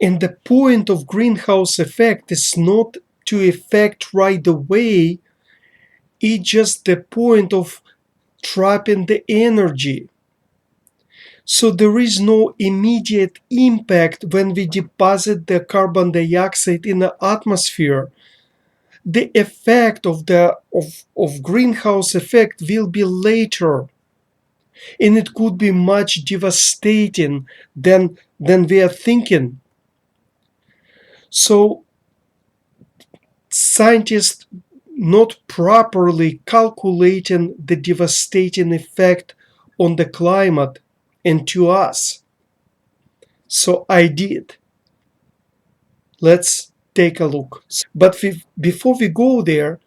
And the point of greenhouse effect is not to affect right away, it's just the point of trapping the energy. So there is no immediate impact when we deposit the carbon dioxide in the atmosphere. The effect of greenhouse effect will be later, and it could be much devastating than we are thinking. So scientists not properly calculating the devastating effect on the climate and to us. So I did. Let's take a look. But before we go there,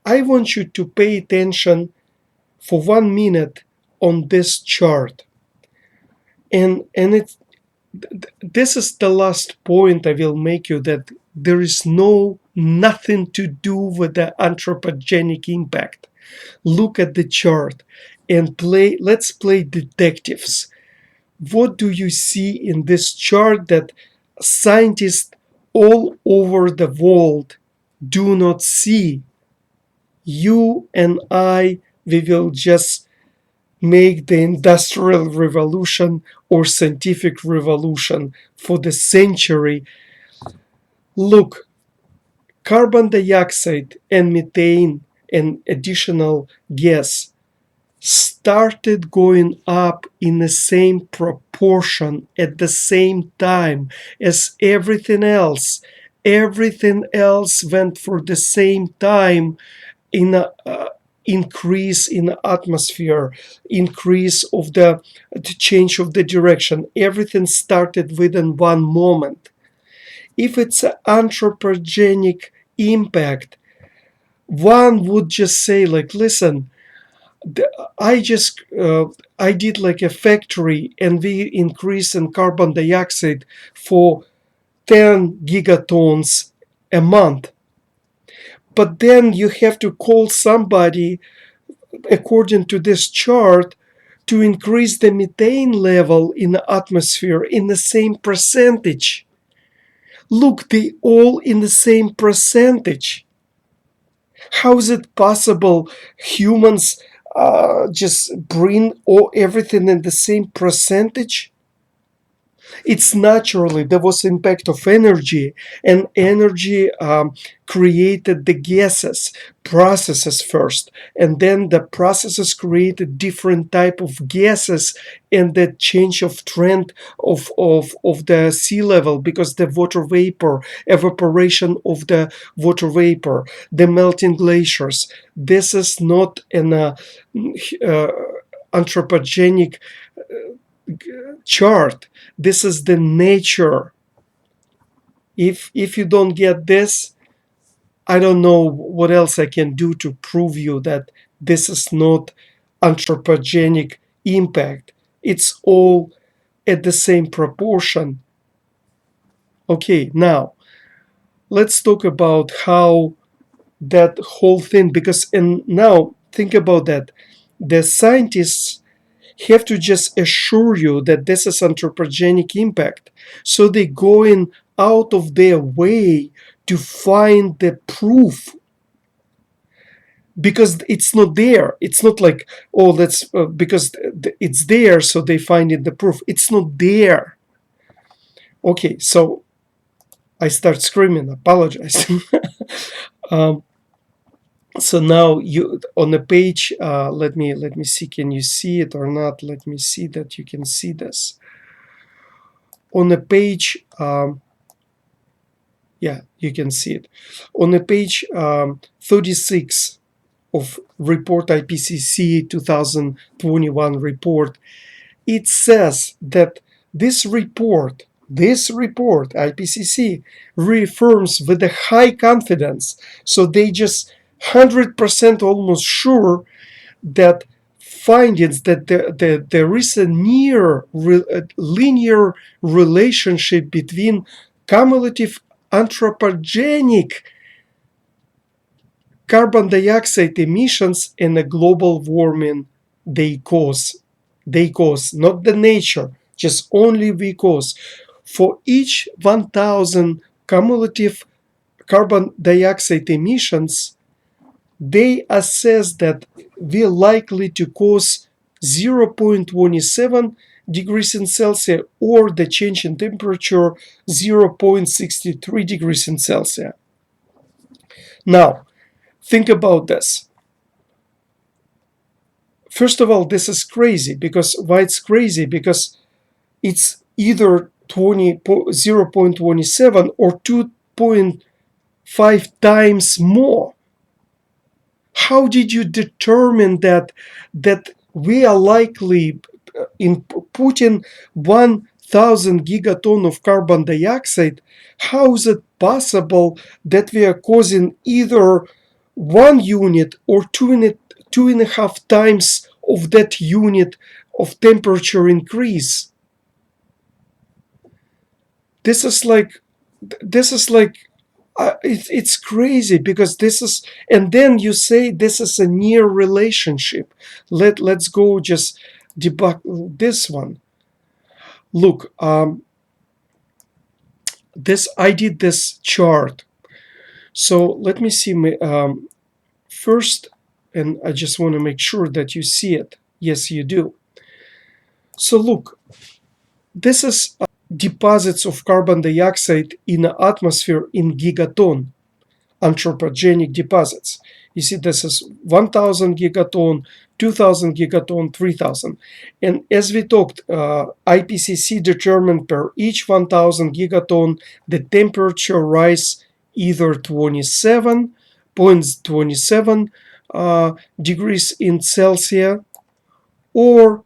I want you to pay attention for 1 minute on this chart. And this is the last point I will make you, that there is nothing to do with the anthropogenic impact. Look at the chart and let's play detectives. What do you see in this chart that scientists all over the world do not see? You and I, we will just make the industrial revolution or scientific revolution for the century. Look, carbon dioxide and methane and additional gas started going up in the same proportion at the same time as everything else. Everything else went for the same time in a increase in the atmosphere, increase of the change of the direction. Everything started within one moment. If it's an anthropogenic impact, one would just say like, listen, I did like a factory, and we increase in carbon dioxide for 10 gigatons a month. But then you have to call somebody according to this chart to increase the methane level in the atmosphere in the same percentage. Look, they all in the same percentage. How is it possible humans just bring everything in the same percentage? It's naturally there was impact of energy, and energy created the gases processes first, and then the processes created different type of gases, and the change of trend of the sea level, because the water vapor, evaporation of the water vapor, the melting glaciers. This is not an anthropogenic chart. This is the nature. If you don't get this, I don't know what else I can do to prove you that this is not anthropogenic impact. It's all at the same proportion. Okay, now let's talk about how that whole thing, because and now think about that. The scientists have to just assure you that this is anthropogenic impact. So they going out of their way to find the proof, because it's not there. It's not like, oh, that's because it's there, so they find it the proof. It's not there. Okay, so I start screaming, apologize. um, so now you on the page, let me see, can you see it or not? Let me see that you can see this on the page. Yeah, you can see it on the page 36 of report, IPCC 2021 report. It says that this report IPCC reaffirms with a high confidence, so they just 100% almost sure that findings that there is a near linear relationship between cumulative anthropogenic carbon dioxide emissions and the global warming they cause. They cause, not the nature, just only we cause. For each 1,000 cumulative carbon dioxide emissions, they assess that we're likely to cause 0.27 degrees in Celsius, or the change in temperature 0.63 degrees in Celsius. Now, think about this. First of all, this is crazy. Because why it's crazy? Because it's either 0.27 or 2.5 times more. How did you determine that we are likely in putting 1,000 gigaton of carbon dioxide? How is it possible that we are causing either 1 unit or 2.5 times of that unit of temperature increase? This is like it's crazy, because this is, and then you say this is a near relationship. Let's go just debug this one. Look, this I did this chart. So let me see first, and I just want to make sure that you see it. Yes, you do. So look, this is deposits of carbon dioxide in the atmosphere in gigaton, anthropogenic deposits. You see, this is 1,000 gigaton, 2,000 gigaton, 3,000. And as we talked, IPCC determined per each 1,000 gigaton the temperature rise either 27.27 degrees in Celsius or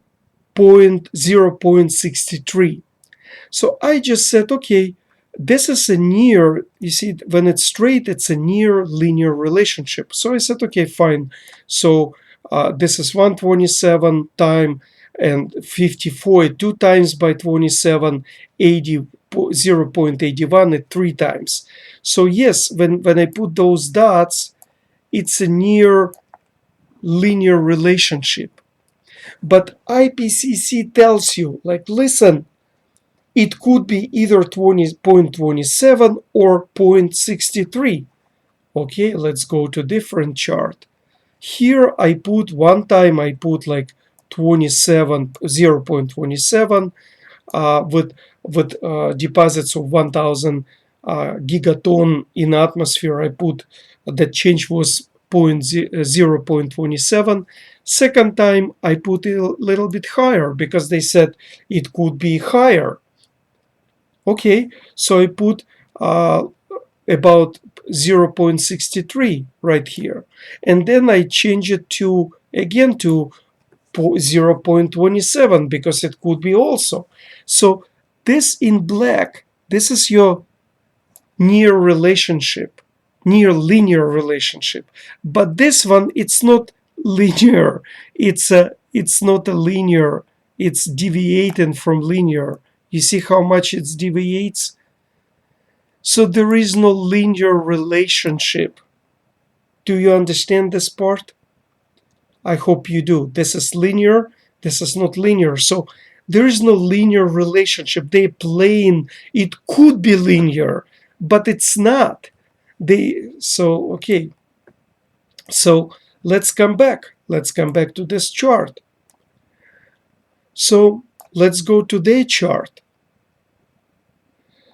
0.63. So I just said, okay, this is a near, you see, when it's straight, it's a near linear relationship. So I said, okay, fine. So This is 127 time, and 54 at 2 times by 27, 80, 0.81 at 3 times. So yes, when I put those dots, it's a near linear relationship. But IPCC tells you, like, listen, it could be either 0.27 or 0.63. Okay, let's go to different chart. Here I put one time, I put like 27, 0.27 with deposits of 1000 gigaton in atmosphere. I put the change was 0.27. Second time I put it a little bit higher because they said it could be higher. Okay, so I put about 0.63 right here, and then I change it to again to 0.27 because it could be also. So this in black, this is your near relationship, near linear relationship. But this one, it's not linear. It's not a linear. It's deviating from linear. You see how much it deviates? So there is no linear relationship. Do you understand this part? I hope you do. This is linear. This is not linear. So there is no linear relationship. They're playing. It could be linear, but it's not. Okay. So let's come back. Let's come back to this chart. So let's go to their chart.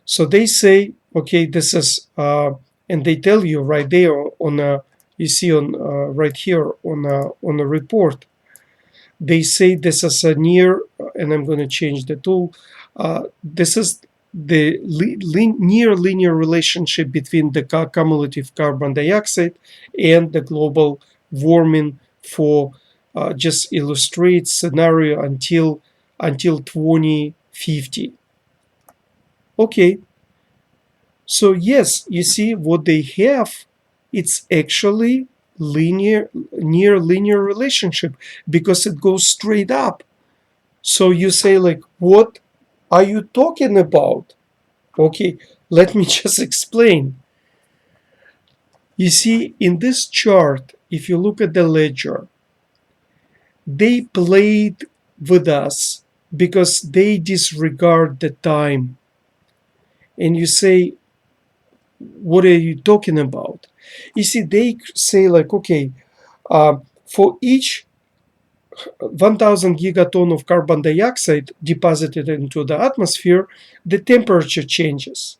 So they say, okay, this is, and they tell you right there on a, you see on right here on a report. They say this is a near, and I'm going to change the tool. This is the near linear relationship between the cumulative carbon dioxide and the global warming for just illustrate scenario until 2050. Okay, so yes, you see what they have, it's actually near linear relationship because it goes straight up. So you say like, what are you talking about? Okay, let me just explain. You see, in this chart, if you look at the ledger, they played with us because they disregard the time. And you say, what are you talking about? You see, they say like, okay, for each 1000 gigaton of carbon dioxide deposited into the atmosphere, the temperature changes.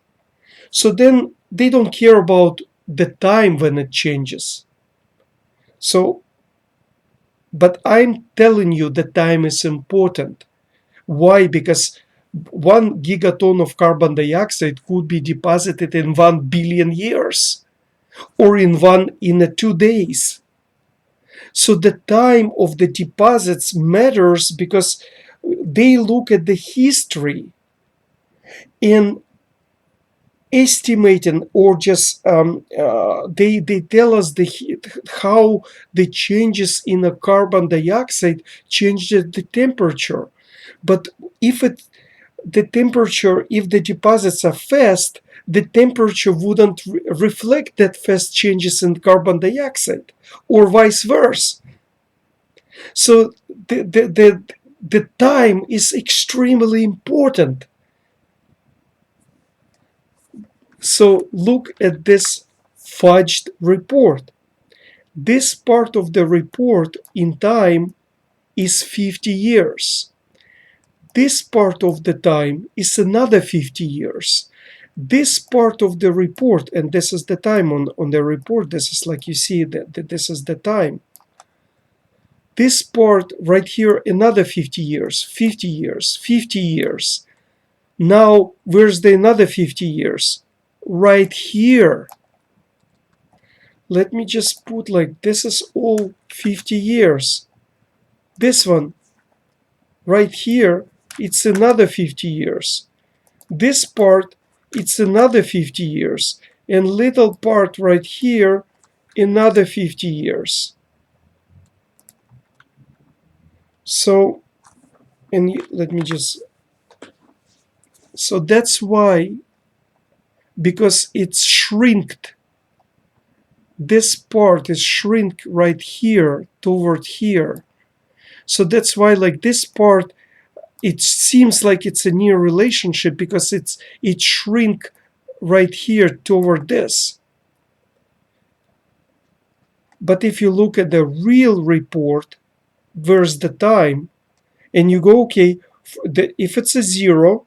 So then they don't care about the time when it changes. So, but I'm telling you the time is important. Why? Because 1 gigaton of carbon dioxide could be deposited in 1 billion years or in 2 days. So the time of the deposits matters because they look at the history in estimating, or just they tell us how the changes in a carbon dioxide change the temperature. But if the temperature, if the deposits are fast, the temperature wouldn't reflect that fast changes in carbon dioxide, or vice versa. So the time is extremely important. So look at this fudged report. This part of the report in time is 50 years. This part of the time is another 50 years. This part of the report, and this is the time on the report, this is like you see that this is the time. This part right here, another 50 years, 50 years, 50 years. Now, where's the another 50 years? Right here. Let me just put like, this is all 50 years. This one, right here, it's another 50 years. This part, it's another 50 years. And little part right here, another 50 years. So, let me just, so that's why, because it's shrinked, this part is shrink right here toward here. So that's why, like, this part, it seems like it's a near relationship because it shrink right here toward this. But if you look at the real report versus the time, and you go, okay, if it's a zero,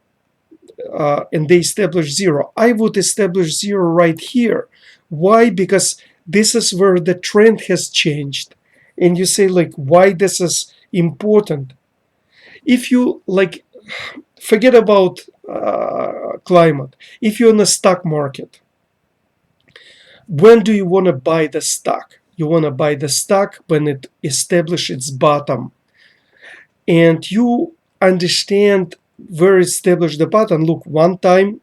and they establish zero, I would establish zero right here. Why? Because this is where the trend has changed. And you say, like, why this is important? If you, like, forget about climate. If you're in the stock market, when do you want to buy the stock? You want to buy the stock when it establishes its bottom. And you understand where it established the bottom. Look, one time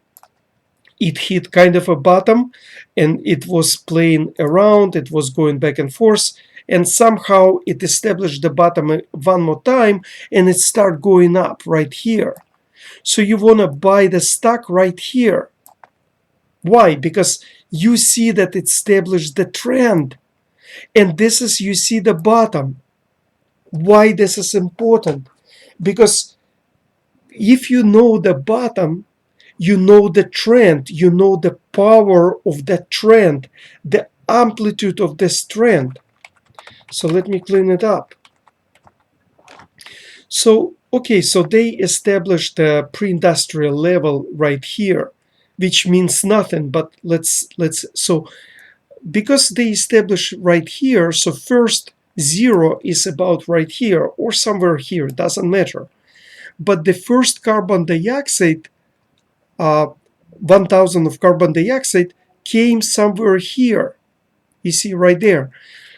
it hit kind of a bottom and it was playing around, it was going back and forth, and somehow it established the bottom one more time and it started going up right here. So you want to buy the stock right here. Why? Because you see that it established the trend, and this is, you see the bottom. Why this is important? Because if you know the bottom, you know the trend, you know the power of that trend, the amplitude of this trend. So let me clean it up. So, okay, so they established the pre-industrial level right here, which means nothing, but so because they established right here, so first zero is about right here or somewhere here, doesn't matter. But the first carbon dioxide, 1000 of carbon dioxide came somewhere here. You see right there.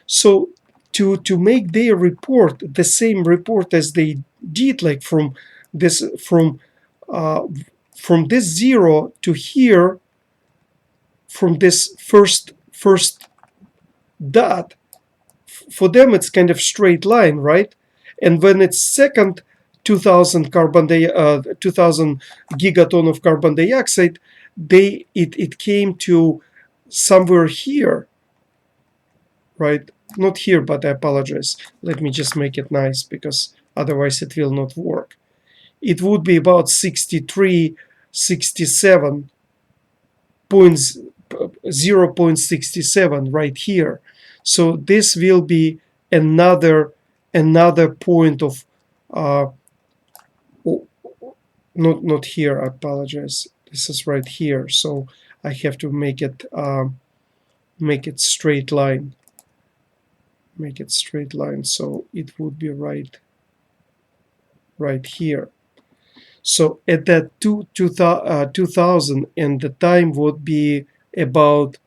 So to make their report the same report as they did, like from this zero to here, from this first dot, for them it's kind of straight line, right? And when it's second 2000 2000 gigaton of carbon dioxide, it came to somewhere here, right? Not here, but I apologize. Let me just make it nice because otherwise it will not work. It would be about 63, 67 points, 0.67 right here. So this will be another point of not here, I apologize. This is right here, so I have to make it straight line. Make it straight line, so it would be right here. So at that 2000, and the time would be about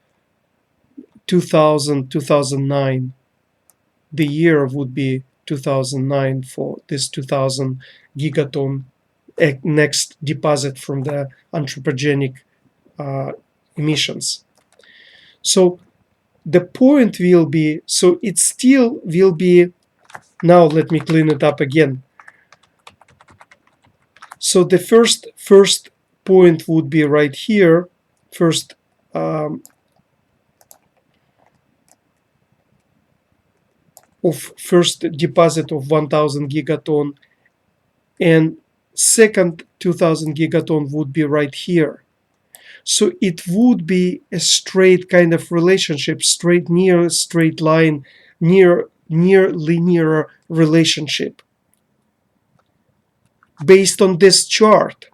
2000, 2009. The year would be 2009 for this 2000 gigaton next deposit from the anthropogenic emissions. So the point will be, so it still will be, now let me clean it up again. So the first point would be right here, first of first deposit of 1000 gigaton, and second 2000 gigaton would be right here. So it would be a straight kind of relationship, near straight line, near linear relationship based on this chart.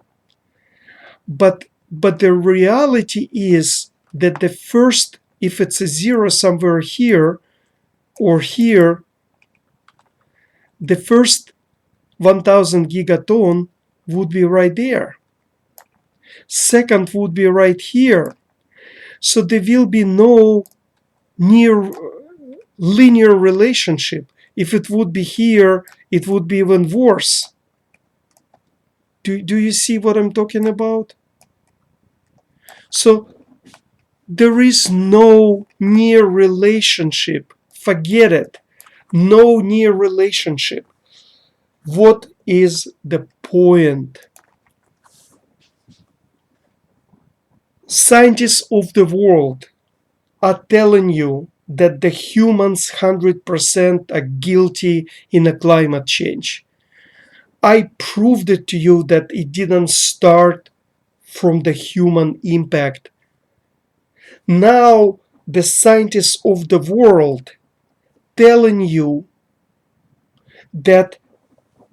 But the reality is that the first, if it's a zero somewhere here or here, the first 1000 gigaton would be right there. Second would be right here. So there will be no near linear relationship. If it would be here, it would be even worse. Do you see what I'm talking about? So there is no near relationship. Forget it. No near relationship. What is the point? Scientists of the world are telling you that the humans 100% are guilty in a climate change. I proved it to you that it didn't start from the human impact. Now the scientists of the world telling you that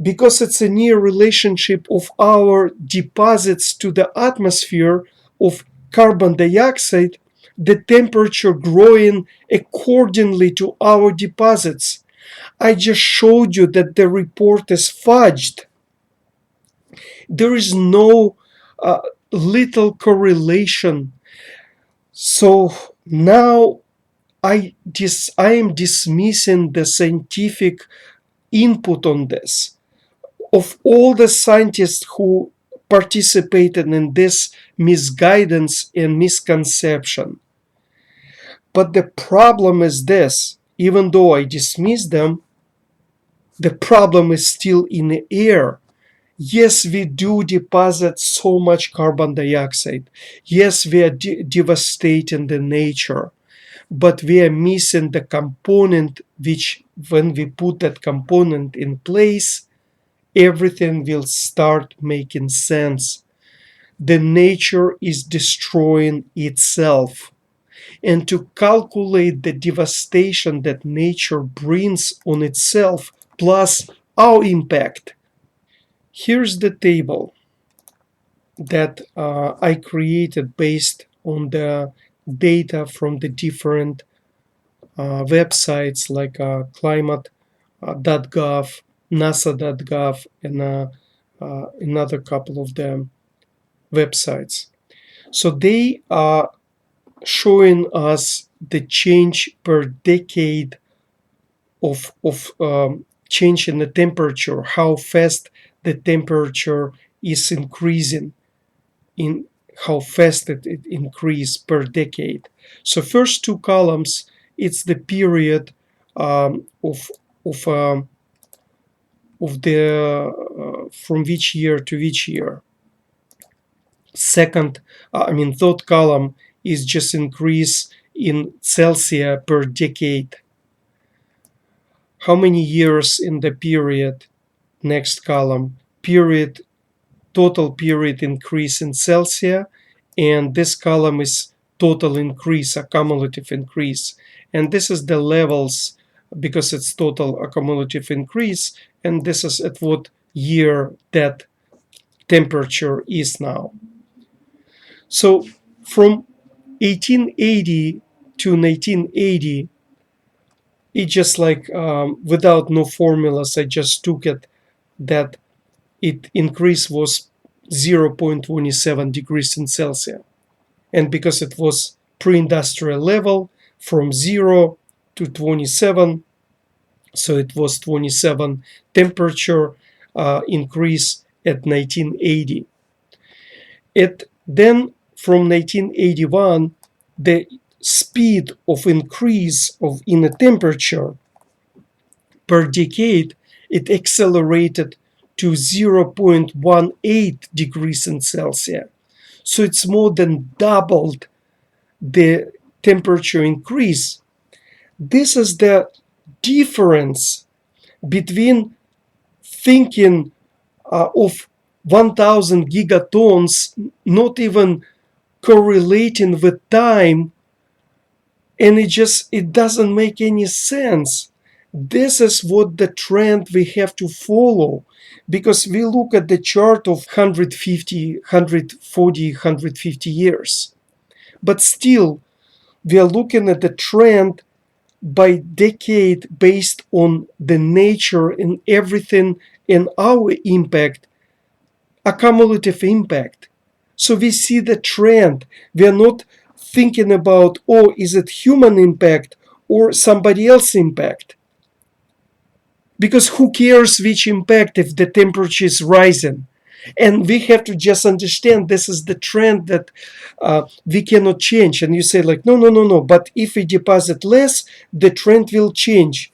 because it's a near relationship of our deposits to the atmosphere of carbon dioxide, the temperature growing accordingly to our deposits. I just showed you that the report is fudged. There is no little correlation. So now I am dismissing the scientific input on this. Of all the scientists who participated in this misguidance and misconception. But the problem is this: even though I dismiss them, the problem is still in the air. Yes, we do deposit so much carbon dioxide. Yes, we are devastating the nature. But we are missing the component which, when we put that component in place, everything will start making sense. The nature is destroying itself. And to calculate the devastation that nature brings on itself plus our impact, here's the table that I created based on the data from the different websites like climate.gov, nasa.gov, and another couple of them websites. So they are showing us the change per decade of change in the temperature, how fast the temperature is increasing, in how fast it increases per decade. So first two columns, it's the period of the from which year to which year. Third column is just increase in Celsius per decade. How many years in the period? Next column, total period increase in Celsius, and this column is total increase, accumulative increase. And this is the levels because it's total accumulative increase, and this is at what year that temperature is now. So from 1880 to 1980, it just like without no formulas, I just took it that it increase was 0.27 degrees in Celsius. And because it was pre-industrial level from 0 to 27, so it was 27 temperature increase at 1980. Then from 1981, the speed of increase in the temperature per decade, it accelerated to 0.18 degrees in Celsius. So it's more than doubled the temperature increase. This is the difference between thinking of 1000 gigatons not even correlating with time, and it doesn't make any sense. This is what the trend we have to follow, because we look at the chart of 150, 140, 150 years. But still, we are looking at the trend by decade based on the nature and everything and our impact, accumulative impact. So we see the trend. We are not thinking about, oh, is it human impact or somebody else's impact? Because who cares which impact if the temperature is rising? And we have to just understand this is the trend that we cannot change. And you say like, no. But if we deposit less, the trend will change.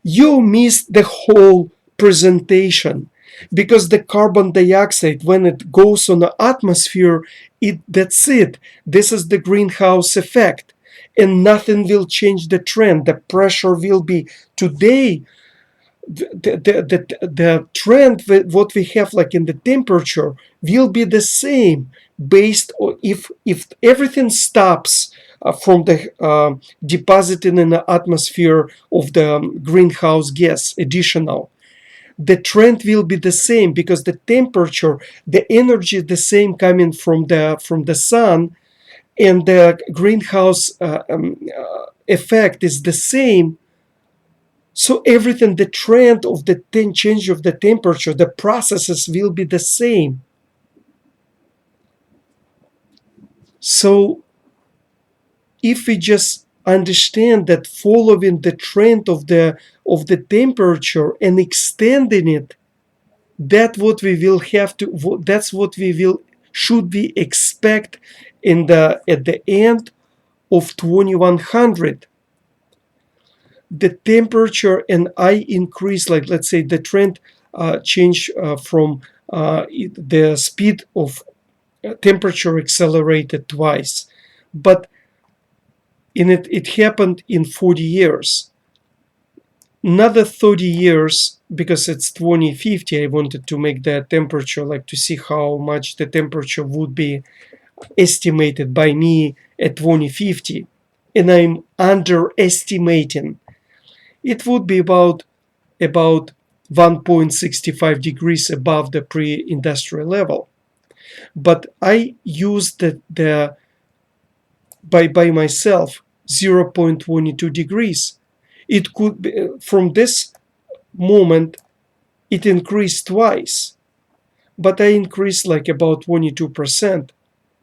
You missed the whole presentation, because the carbon dioxide, when it goes on the atmosphere, that's it. This is the greenhouse effect, and nothing will change the trend. The pressure will be today. The trend, what we have like in the temperature, will be the same based on if everything stops from the depositing in the atmosphere of the greenhouse gas additional. The trend will be the same because the temperature, the energy the same coming from the sun, and the greenhouse effect is the same. So everything, the trend of the change of the temperature, the processes will be the same. So if we just understand that following the trend of the temperature and extending it, that's what we will have to. That's what we will should we expect in the at the end of 2100. The temperature and I increase, like let's say the trend change from the speed of temperature accelerated twice, but it happened in 40 years. Another 30 years, because it's 2050, I wanted to make the temperature, like to see how much the temperature would be estimated by me at 2050, and I'm underestimating. It would be about 1.65 degrees above the pre-industrial level. But I used the by myself 0.22 degrees. It could be, from this moment it increased twice, but I increased like about 22%,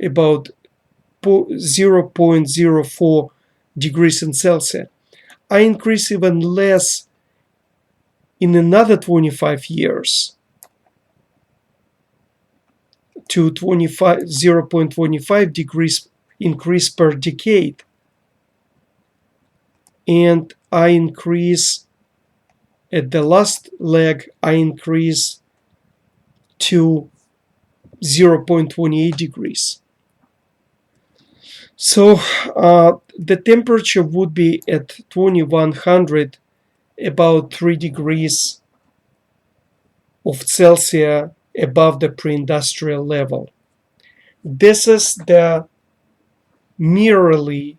about 0.04 degrees in Celsius. I increase even less in another 25 years to 0.25 degrees increase per decade. And I increase at the last leg, I increase to 0.28 degrees. So the temperature would be at 2100 about 3 degrees of Celsius above the pre-industrial level. This is the merely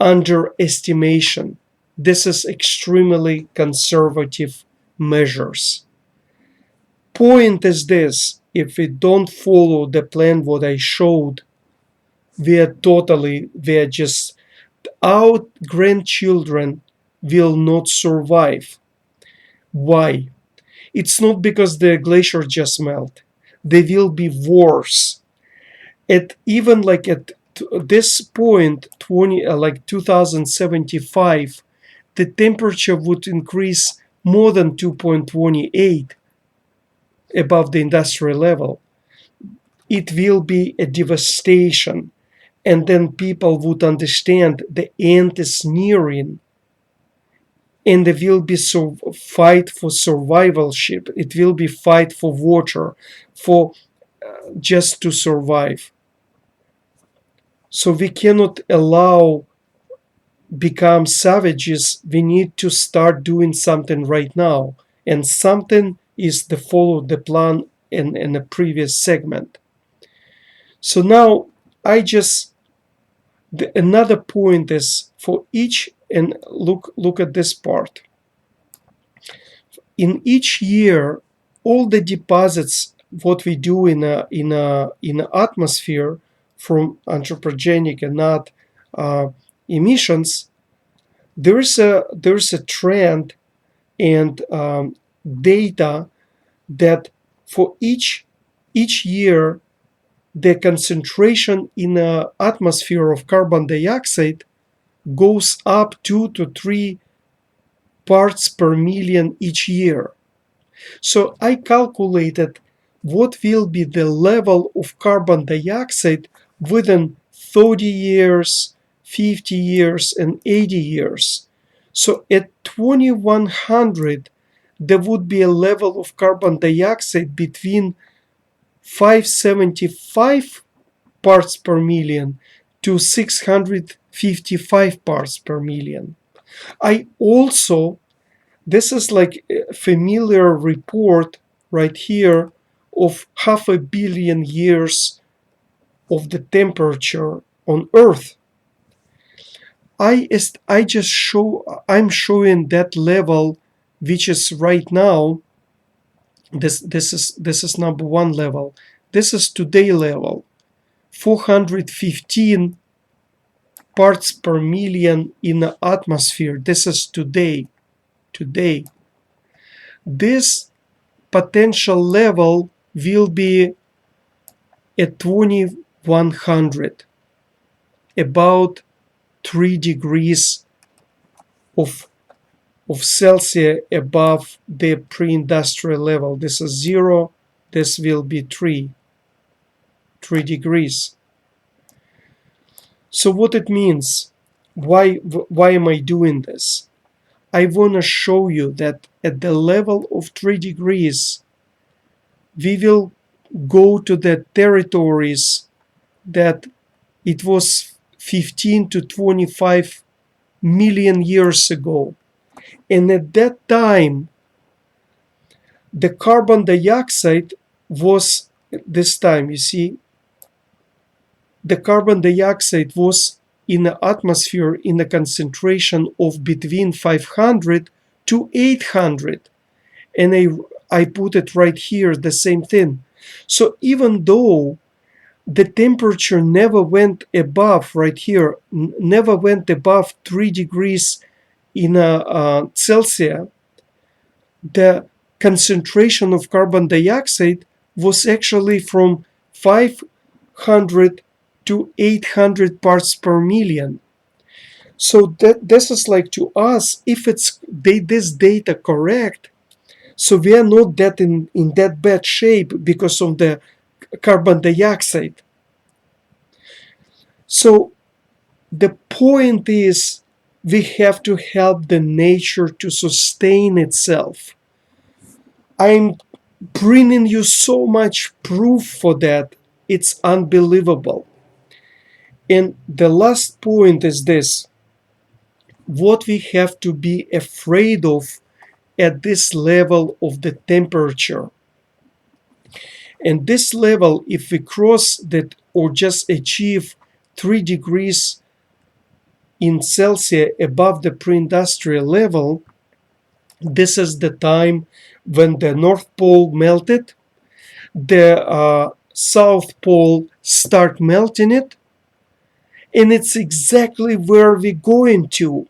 underestimation. This is extremely conservative measures. Point is this: if we don't follow the plan what I showed, our grandchildren will not survive. Why? It's not because the glacier just melt. They will be worse. At even like at this point, 2075, the temperature would increase more than 2.28 above the industrial level. It will be a devastation, and then people would understand the end is nearing, and there will be fight for survivalship. It will be fight for water, for just to survive. So we cannot allow become savages. We need to start doing something right now, and something is to follow the plan in the previous segment. So now another point is for each, and look at this part. In each year, all the deposits what we do in a atmosphere from anthropogenic and not emissions, there's a trend and data that for each year the concentration in the atmosphere of carbon dioxide goes up 2 to 3 parts per million each year. So I calculated what will be the level of carbon dioxide within 30 years, 50 years, and 80 years. So at 2100, there would be a level of carbon dioxide between 575 parts per million to 655 parts per million. This is like a familiar report right here of 500 million years of the temperature on Earth. I'm showing that level, which is right now. This is number one level. This is today level, 415 parts per million in the atmosphere. This is today. This potential level will be at 2100, about 3 degrees of Celsius above the pre-industrial level. This is 0, this will be 3 degrees. So what it means, why am I doing this? I want to show you that at the level of 3 degrees, we will go to the territories that it was 15 to 25 million years ago. And at that time, the carbon dioxide was, this time, you see, the carbon dioxide was in the atmosphere in a concentration of between 500 to 800. And I put it right here, the same thing. So even though the temperature never went above, right here, never went above 3 degrees in Celsius, the concentration of carbon dioxide was actually from 500 to 800 parts per million. So this is like, to us, if it's this data correct, so we are not that in that bad shape because of the carbon dioxide. So the point is, we have to help the nature to sustain itself. I'm bringing you so much proof for that. It's unbelievable. And the last point is this: what we have to be afraid of at this level of the temperature. And this level, if we cross that or just achieve 3 degrees in Celsius above the pre-industrial level, this is the time when the North Pole melted, the South Pole start melting it, and it's exactly where we're going to.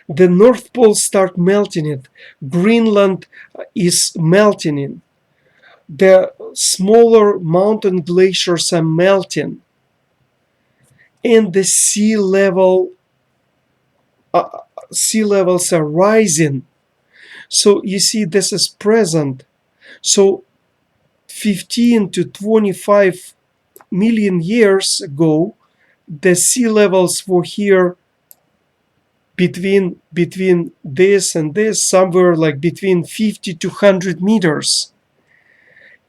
The North Pole start melting it, Greenland is melting it, the smaller mountain glaciers are melting, and the sea levels are rising. So you see, this is present. So 15 to 25 million years ago, the sea levels were here between this and this, somewhere like between 50 to 100 meters.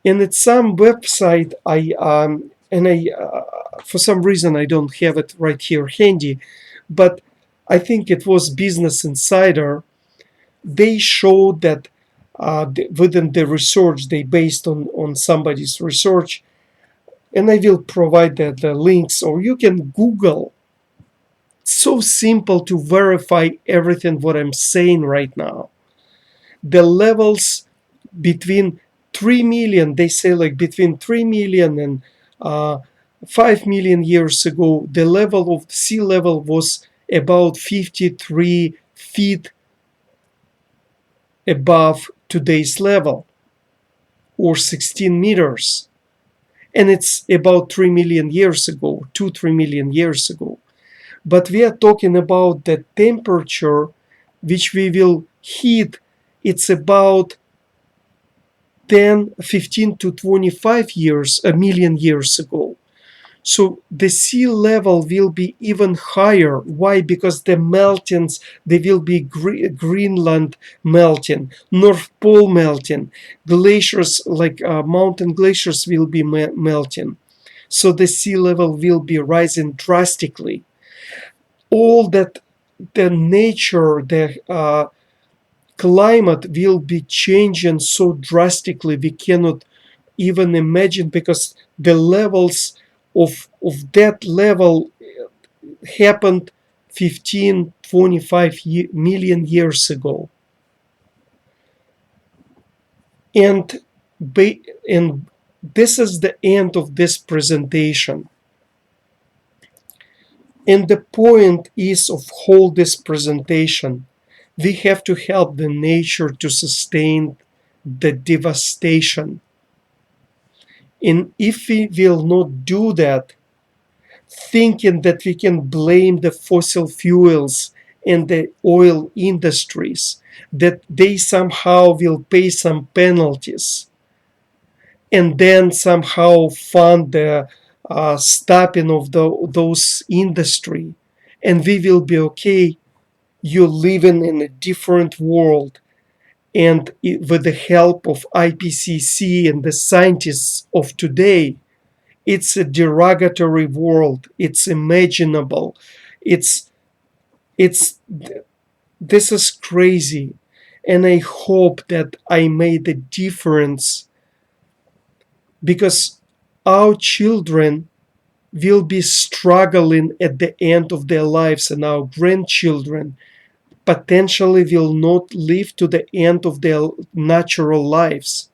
And at some website, for some reason I don't have it right here handy, but I think it was Business Insider. They showed that within the research, they based on somebody's research, and I will provide the links, or you can Google. It's so simple to verify everything what I'm saying right now. The levels between 3 million, they say like between 3 million and 5 million years ago, the level of sea level was about 53 feet above today's level, or 16 meters. And it's about 3 million years ago, 2-3 million years ago. But we are talking about the temperature which we will hit. It's about 10, 15 to 25 years, a million years ago. So the sea level will be even higher. Why? Because the meltings, there will be Greenland melting, North Pole melting, glaciers like mountain glaciers will be melting. So the sea level will be rising drastically. All that, the nature, the climate will be changing so drastically we cannot even imagine, because the levels of that level happened 15, 25 million years ago. And, and this is the end of this presentation. And the point is of whole this presentation, we have to help the nature to sustain the devastation. And if we will not do that, thinking that we can blame the fossil fuels and the oil industries, that they somehow will pay some penalties and then somehow fund the stopping of those industry, and we will be okay. You're living in a different world, and with the help of IPCC and the scientists of today, it's a derogatory world. It's imaginable. It's this is crazy, and I hope that I made a difference, because our children will be struggling at the end of their lives, and our grandchildren potentially will not live to the end of their natural lives.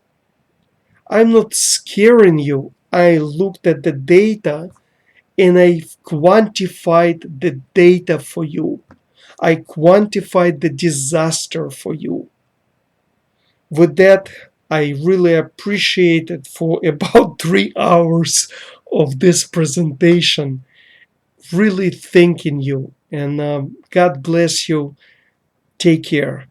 I'm not scaring you. I looked at the data and I quantified the data for you. I quantified the disaster for you. With that, I really appreciate it for about 3 hours of this presentation. Really thanking you, and God bless you. Take care.